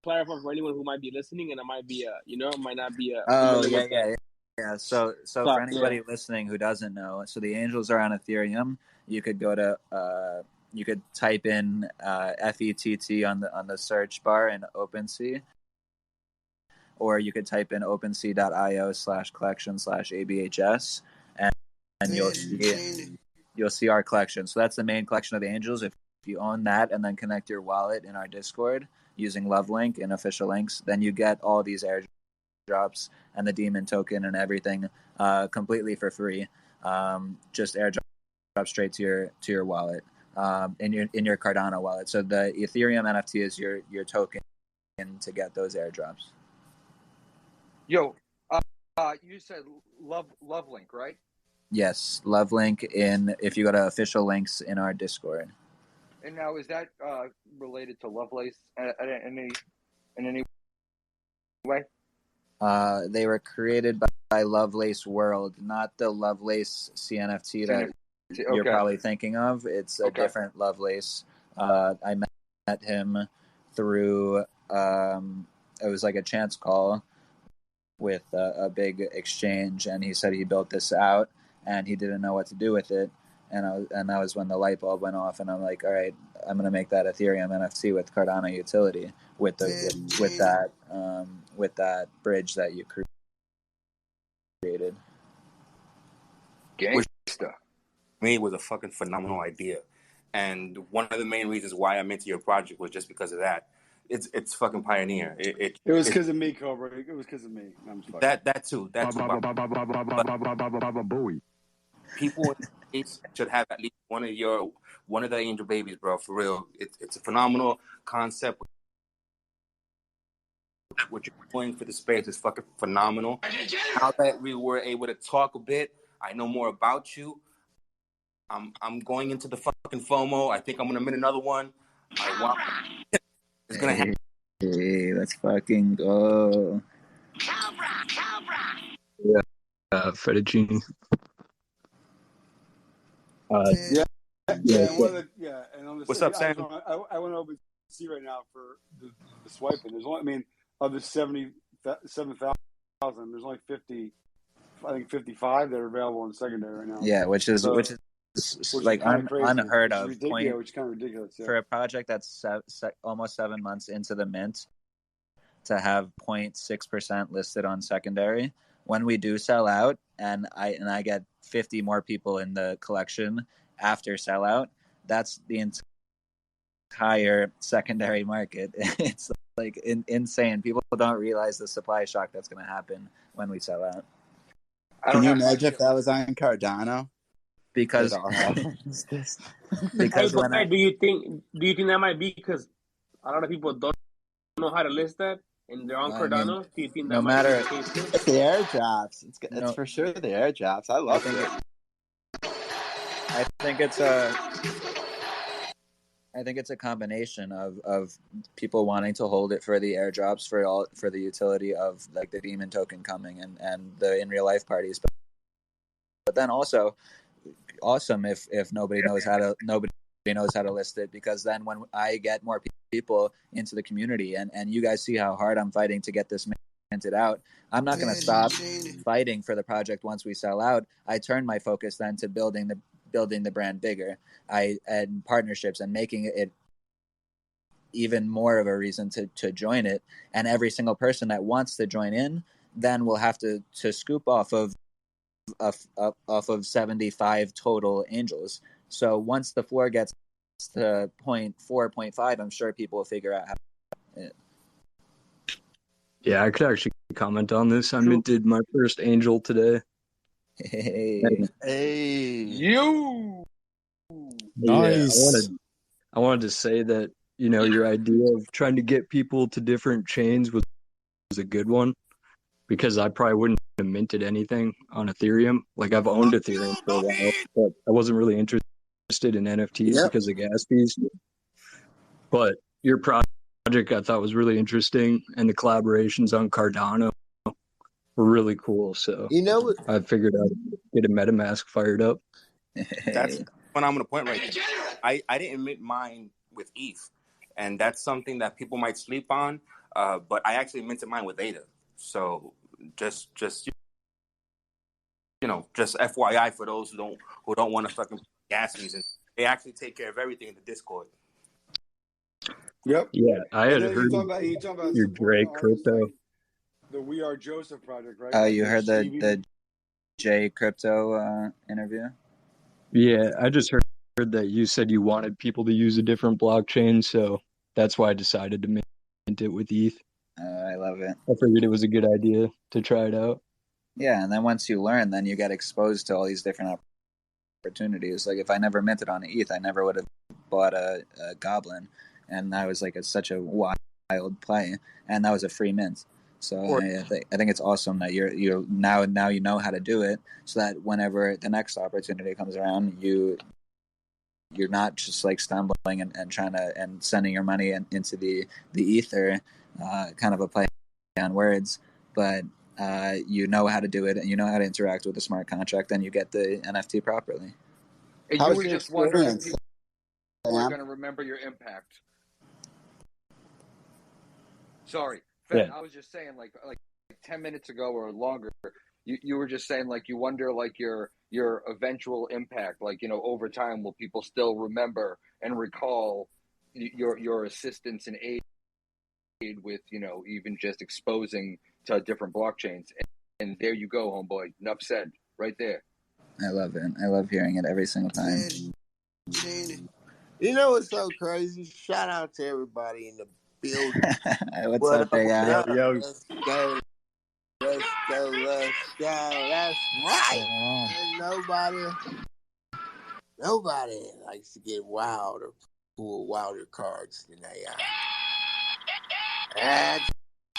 clarify for anyone who might be listening, and it might be might not be Yeah. So for anybody listening who doesn't know, so the angels are on Ethereum. You could go to you could type in FETT on the search bar in OpenSea, or you could type in OpenSea.io/collection/ABHS, and you'll see our collection. So that's the main collection of the angels. If you own that and then connect your wallet in our Discord using LoveLink and official links, then you get all these airdrops and the demon token and everything completely for free. Just airdrop straight to your wallet in your Cardano wallet. So the Ethereum NFT is your token to get those airdrops. Yo, you said LoveLink, right? Yes, LoveLink if you go to official links in our Discord. And now, is that related to Lovelace in any way? They were created by Lovelace World, not the Lovelace CNFT that you're probably thinking of. It's a different Lovelace. I met him through it was like a chance call with a big exchange, and he said he built this out and he didn't know what to do with it. and that was when the light bulb went off, and I'm like, all right, I'm gonna make that Ethereum NFT with Cardano utility with that bridge that you created. Which to me was a fucking phenomenal idea, and one of the main reasons why I'm into your project was just because of that. It's fucking pioneer. It was because of me, Cobra. It was because of me. I'm just fucking. That too. But people in the States should have at least one of the angel babies, bro. For real, it's a phenomenal concept. What you're doing for the space is fucking phenomenal. Now that we were able to talk a bit, I know more about you. I'm going into the fucking FOMO. I think I'm gonna mint another one. It's gonna happen. Hey, let's fucking go. Yeah, Fettuccine. Yeah, and on the What's up, Sam? I went over to see right now for the swiping. There's only, I mean, of the 77,000, there's only 50. I think 55 that are available in secondary right now. Yeah, which is like unheard of. Which is kind of ridiculous. Yeah. For a project that's almost 7 months into the mint to have 0.6% listed on secondary. When we do sell out, and I get 50 more people in the collection after sellout, that's the entire secondary market. It's like insane. People don't realize the supply shock that's going to happen when we sell out. Can you imagine if that was on Cardano? Because do you think that might be because a lot of people don't know how to list that and they're on Cardano? Do you think that might be the case too? It's the airdrops. It's for sure the airdrops. I love it. I think it's a combination of people wanting to hold it for the airdrops for the utility of like the demon token coming and the in real life parties, but then also awesome if nobody knows how to list it, because then when I get more people into the community and you guys see how hard I'm fighting to get this minted out, I'm not going to stop fighting for the project once we sell out. I turn my focus then to building the brand bigger, and partnerships and making it even more of a reason to join it. And every single person that wants to join in then will have to scoop off of 75 total angels. So once the floor gets to 0.4, 0.5, I'm sure people will figure out how to. Yeah, I could actually comment on this. I minted my first angel today. Hey. You. Nice. I wanted to say that, your idea of trying to get people to different chains was a good one, because I probably wouldn't have minted anything on Ethereum. Like, I've owned Ethereum for a while, but I wasn't really interested in NFTs because of gas fees. But your project I thought was really interesting, and the collaborations on Cardano were really cool. So I figured I'd get a MetaMask fired up. That's a phenomenal point right there. I didn't mint mine with ETH, and that's something that people might sleep on. But I actually minted mine with ADA. So just FYI for those who don't want to fucking gas fees, and they actually take care of everything in the Discord. Yep. Yeah, I had heard you talking about your Drake crypto. Like the We Are Joseph project, right? Oh, you heard the J crypto interview? Yeah, I just heard that you said you wanted people to use a different blockchain, so that's why I decided to mint it with ETH. I love it. I figured it was a good idea to try it out. Yeah, and then once you learn, then you get exposed to all these different opportunities. Like if I never minted on ETH, I never would have bought a Goblin, and that was like such a wild play, and that was a free mint. So I think it's awesome that you're now you know how to do it, so that whenever the next opportunity comes around, you're not just like stumbling and trying to and sending your money into the ether, kind of a play on words, but you know how to do it and you know how to interact with a smart contract, and you get the NFT properly. And you were just wondering if people were going to remember your impact. Sorry, Fed, I was just saying like 10 minutes ago or longer, you were just saying like you wonder like your your eventual impact? Like, you know, over time, will people still remember and recall your assistance and aid with, you know, even just exposing to different blockchains? And there you go, homeboy. Enough said. Right there. I love it. I love hearing it every single time. You know what's so crazy? Shout out to everybody in the building. What's up, big guy? Let's go. Let's go. Let's go. That's right. And nobody likes to get wild or pull wilder cards than AI. That's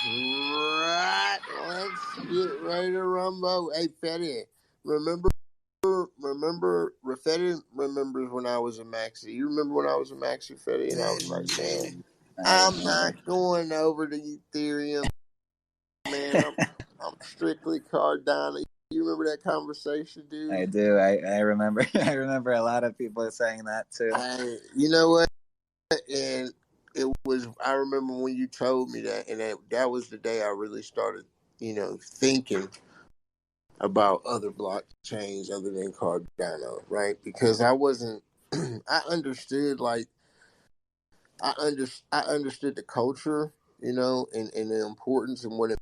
right. Let's get ready to rumble. Hey, Fetty, remember Fetty remembers when I was a maxi. You remember when I was a maxi, Fetty? And I was like, man, I'm not going over to Ethereum, man. I'm strictly Cardano. You remember that conversation, dude? I do. I remember. I remember a lot of people saying that too. You know what? And it was. I remember when you told me that, and that was the day I really started, you know, thinking about other blockchains other than Cardano, right? Because I wasn't. I understood I understood the culture, you know, and the importance and what it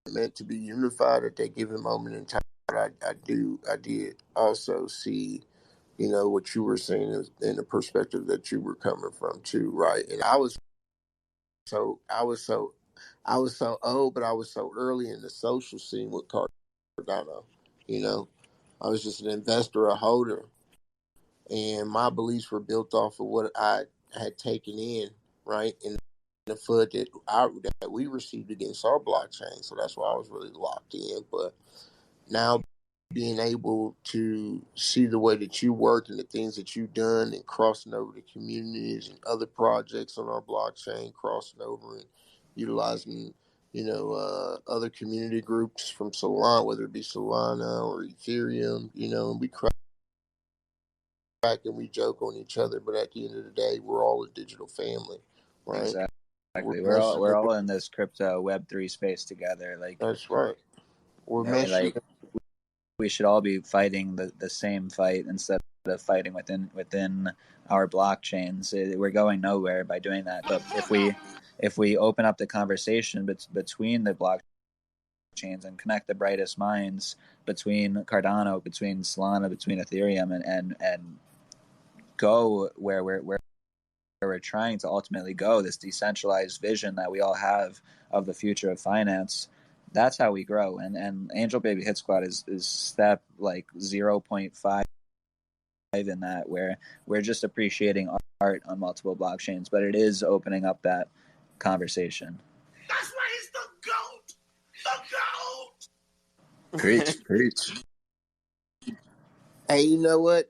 meant to be unified at that given moment in time. I did also see, you know, what you were saying in the perspective that you were coming from too, right? And I was so old, but I was so early in the social scene with Cardano, you know. I was just an investor, a holder, and my beliefs were built off of what I had taken in, right, and the FUD that we received against our blockchain. So that's why I was really locked in. But now being able to see the way that you work and the things that you've done and crossing over to communities and other projects on our blockchain, crossing over and utilizing, you know, other community groups from Solana, whether it be Solana or Ethereum, you know, and we crack and we joke on each other, but at the end of the day, we're all a digital family, right? Exactly. We're all in this crypto Web3 space together. Like, that's right. We're meshing. Like, we should all be fighting the same fight instead of fighting within our blockchains. We're going nowhere by doing that. But if we open up the conversation between the blockchains and connect the brightest minds between Cardano, between Solana, between Ethereum, and go where we're trying to ultimately go, this decentralized vision that we all have of the future of finance, that's how we grow. And Angel Baby Hit Squad is step like 0.5 in that, where we're just appreciating art on multiple blockchains, but it is opening up that conversation. That's why he's the GOAT! The GOAT! Preach. Hey, you know what,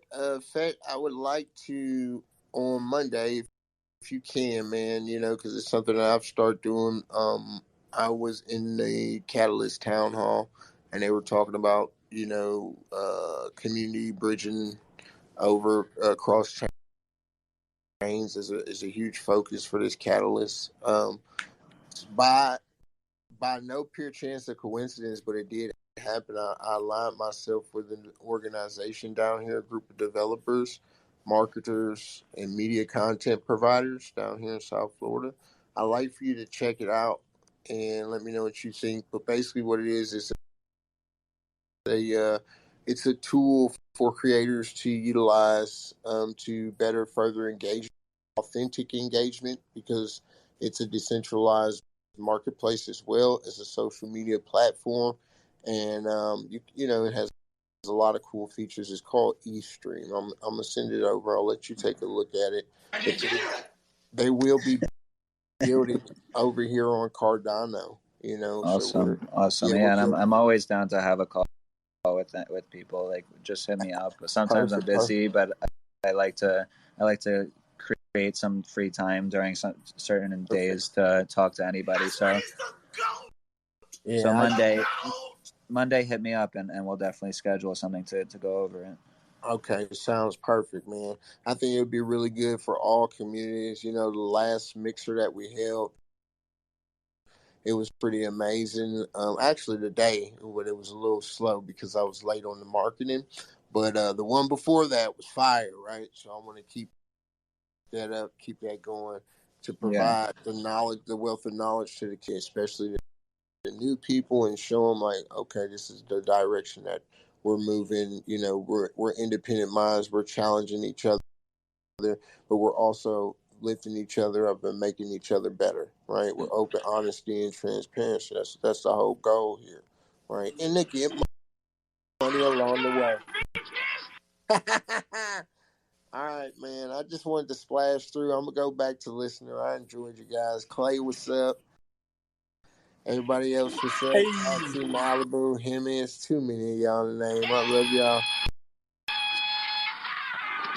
Fet, I would like to, on Monday, if you can, man, you know, because it's something that I've started doing. I was in the Catalyst Town Hall, and they were talking about, you know, community bridging over cross chains is a huge focus for this Catalyst. By no pure chance or coincidence, but it did happen. I aligned myself with an organization down here, a group of developers, marketers, and media content providers down here in South Florida. I'd like for you to check it out and let me know what you think. But basically what it is it's a tool for creators to utilize to better further engage, authentic engagement, because it's a decentralized marketplace as well as a social media platform. And you know, it has a lot of cool features. It's called eStream. I'm gonna send it over. I'll let you take a look at it. But they will be building over here on Cardano, you know. Awesome. So Yeah, and I'm always down to have a call with people. Like, just hit me up. Sometimes I'm busy, but I like to create some free time during some certain days to talk to anybody. So Monday hit me up and we'll definitely schedule something to go over it. Okay, sounds perfect, man. I think it would be really good for all communities. You know, the last mixer that we held, it was pretty amazing. Actually, today, but it was a little slow because I was late on the marketing. But the one before that was fire, right? So I want to keep that up, keep that going to provide the knowledge, the wealth of knowledge to the kids, especially the new people, and show them like, okay, this is the direction that we're moving. You know, we're independent minds. We're challenging each other, but we're also lifting each other up and making each other better, right? We're open, honesty, and transparency. That's the whole goal here, right? And they get money along the way. All right, man. I just wanted to splash through. I'm gonna go back to listener. I enjoyed you guys. Clay, what's up? Everybody else, what's up? Taxi, Malibu, him, it's too many of y'all to name. I love y'all.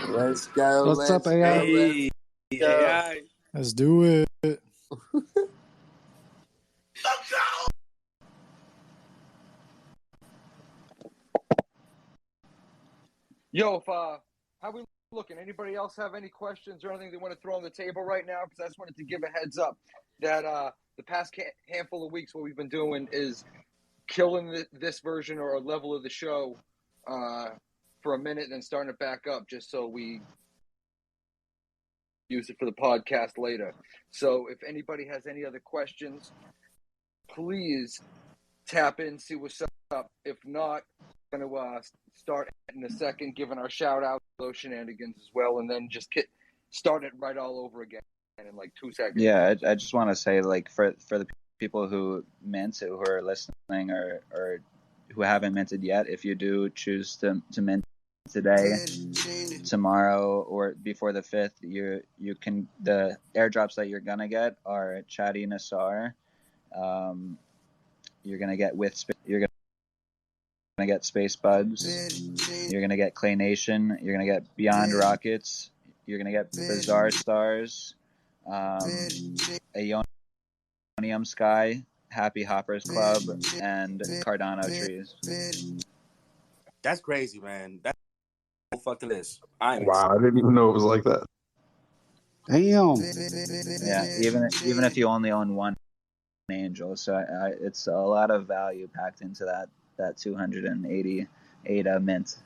Let's go. What's up, Let's AI? go. Let's go. AI. Let's do it. Yo, if how we looking? Anybody else have any questions or anything they want to throw on the table right now? Because I just wanted to give a heads up that the past handful of weeks, what we've been doing is killing this version or a level of the show for a minute and then starting it back up, just so we use it for the podcast later. So if anybody has any other questions, please tap in, see what's up. If not, I'm going to start in a second, giving our shout out to those shenanigans as well, and then just start it right all over again in like 2 seconds. Yeah, I just want to say, like, for the people who mint, who are listening or who haven't minted yet, if you do choose to mint today, tomorrow, or before the 5th, you can, the airdrops that you're gonna get are Chatty Nassar. You're gonna get you're gonna get Space Buds. You're gonna get Clay Nation. You're gonna get Beyond Rockets. You're gonna get Bizarre Stars. Aeonium Sky, Happy Hoppers Club, and Cardano Trees. That's crazy, man. That's fuck the list. I'm Wow, I didn't even know it was like that. Damn. Yeah, even if you only own one angel, so it's a lot of value packed into that 280 ADA mint.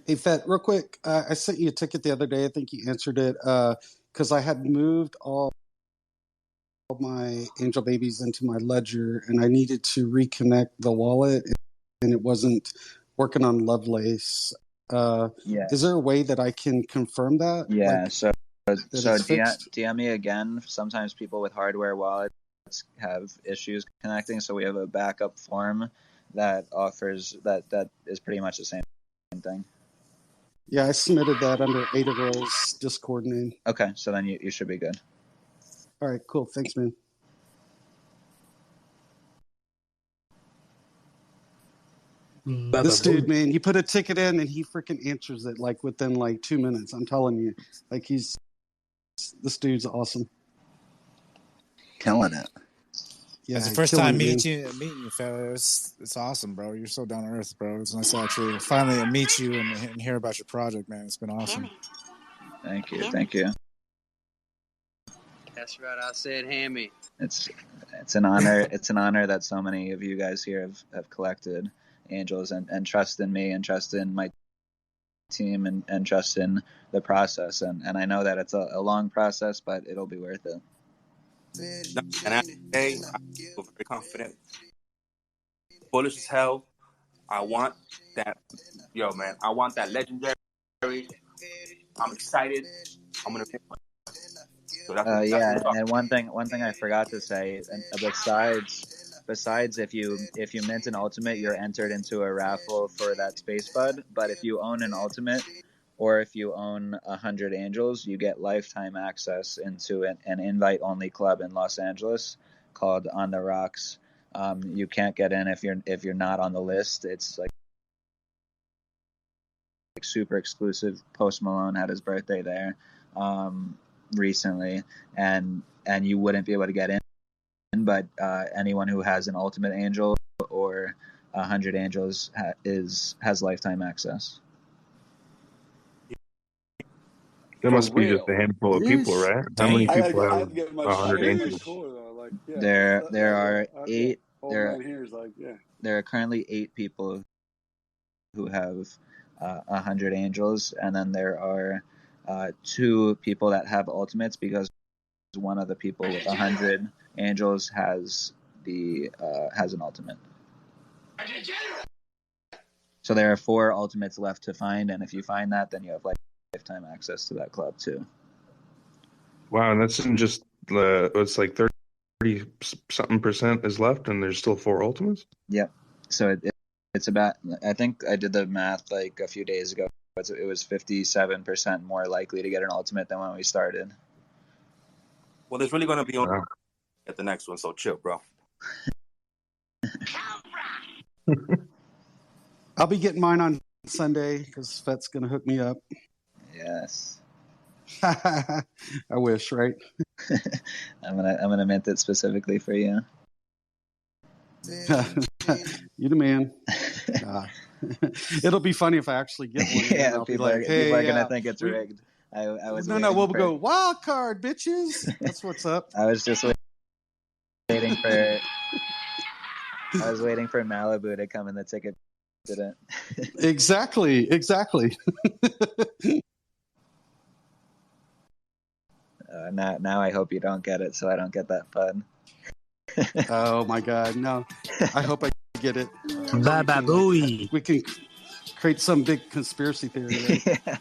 Hey, Fett, real quick, I sent you a ticket the other day. I think you answered it because I had moved all my angel babies into my ledger, and I needed to reconnect the wallet, and it wasn't working on Lovelace. Is there a way that I can confirm that? Yeah, so fixed? DM me again. Sometimes people with hardware wallets have issues connecting, so we have a backup form that offers that is pretty much the same thing. Yeah, I submitted that under Ada Girl's Discord name. Okay, so then you should be good. All right, cool. Thanks, man. This dude, man, you put a ticket in and he freaking answers it like within like 2 minutes. I'm telling you, like this dude's awesome. Killing it. Yeah, it's the first time meeting you, fella. It's awesome, bro. You're so down to earth, bro. It's nice to actually finally meet you and hear about your project, man. It's been awesome. Thank you. That's right. I said hammy. It's an honor. It's an honor that so many of you guys here have collected angels and trust in me and trust in my team and trust in the process. And I know that it's a long process, but it'll be worth it. And I feel very confident. Bullish as hell. I want that. Yo, man, I want that legendary. I'm excited. I'm gonna pick one. So and one thing I forgot to say, besides if you mint an ultimate, you're entered into a raffle for that Space Bud. But if you own an ultimate, or if you own 100 angels, you get lifetime access into an invite-only club in Los Angeles called On the Rocks. You can't get in if you're not on the list. It's like super exclusive. Post Malone had his birthday there recently, and you wouldn't be able to get in. But anyone who has an ultimate angel or 100 angels has lifetime access. There must be just a handful of people, right? How many people have 100 angels? There are 8. Old man here is like, yeah. There are currently 8 people who have 100 angels, and then there are 2 people that have ultimates, because one of the people with 100 angels has an ultimate. So there are 4 ultimates left to find, and if you find that, then you have lifetime access to that club too. Wow, and that's in just it's like 30 something percent is left, and there's still 4 ultimates. Yep. So it's about, I think I did the math like a few days ago. It was 57% more likely to get an ultimate than when we started. Well, there's really going to be only at the next one, so chill, bro. I'll be getting mine on Sunday because Fet's going to hook me up. Yes. I wish, right? I'm gonna mint it specifically for you. You the man. It'll be funny if I actually get one. Yeah, I'll people be like, hey, are gonna think it's rigged. I was we'll go wild card, bitches. That's what's up. I was just waiting for Malibu to come in the ticket. Didn't. Exactly. Now I hope you don't get it, so I don't get that fun. Oh my God, no! I hope I get it. Baba booey. We can create some big conspiracy theory. Right? Yeah.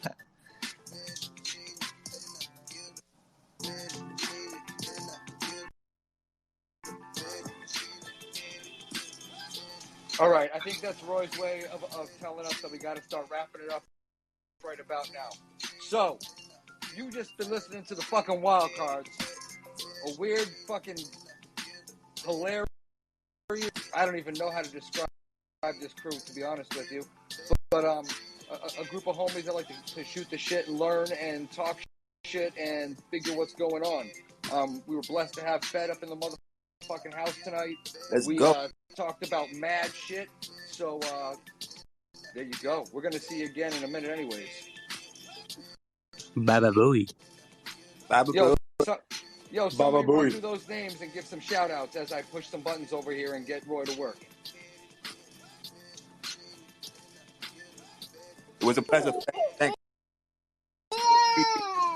All right, I think that's Roy's way of telling us that we got to start wrapping it up right about now. So, you just been listening to the fucking Wild Cards, a weird fucking hilarious. I don't even know how to describe this crew, to be honest with you. But a group of homies that like to shoot the shit and learn and talk shit and figure what's going on. We were blessed to have Fed up in the motherfucking house tonight. Let's we go. Talked about mad shit. So there you go. We're gonna see you again in a minute, anyways. Baba booey. Baba Yo, booey. somebody run through those names and give some shout outs as I push some buttons over here and get Roy to work. It was a pleasure.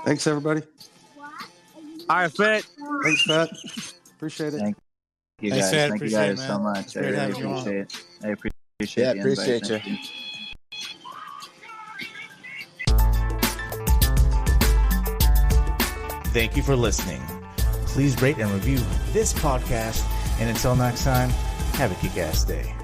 Thanks, everybody. All right, Fed. Thanks, Fet. Appreciate it. Thank you Thanks, guys. Fed. Thank you Appreciate guys it, so man. much. It's I great really having you on. appreciate it. I appreciate Yeah, the invite. appreciate Thank you. Thank you for listening. Please rate and review this podcast. And until next time, have a kick-ass day.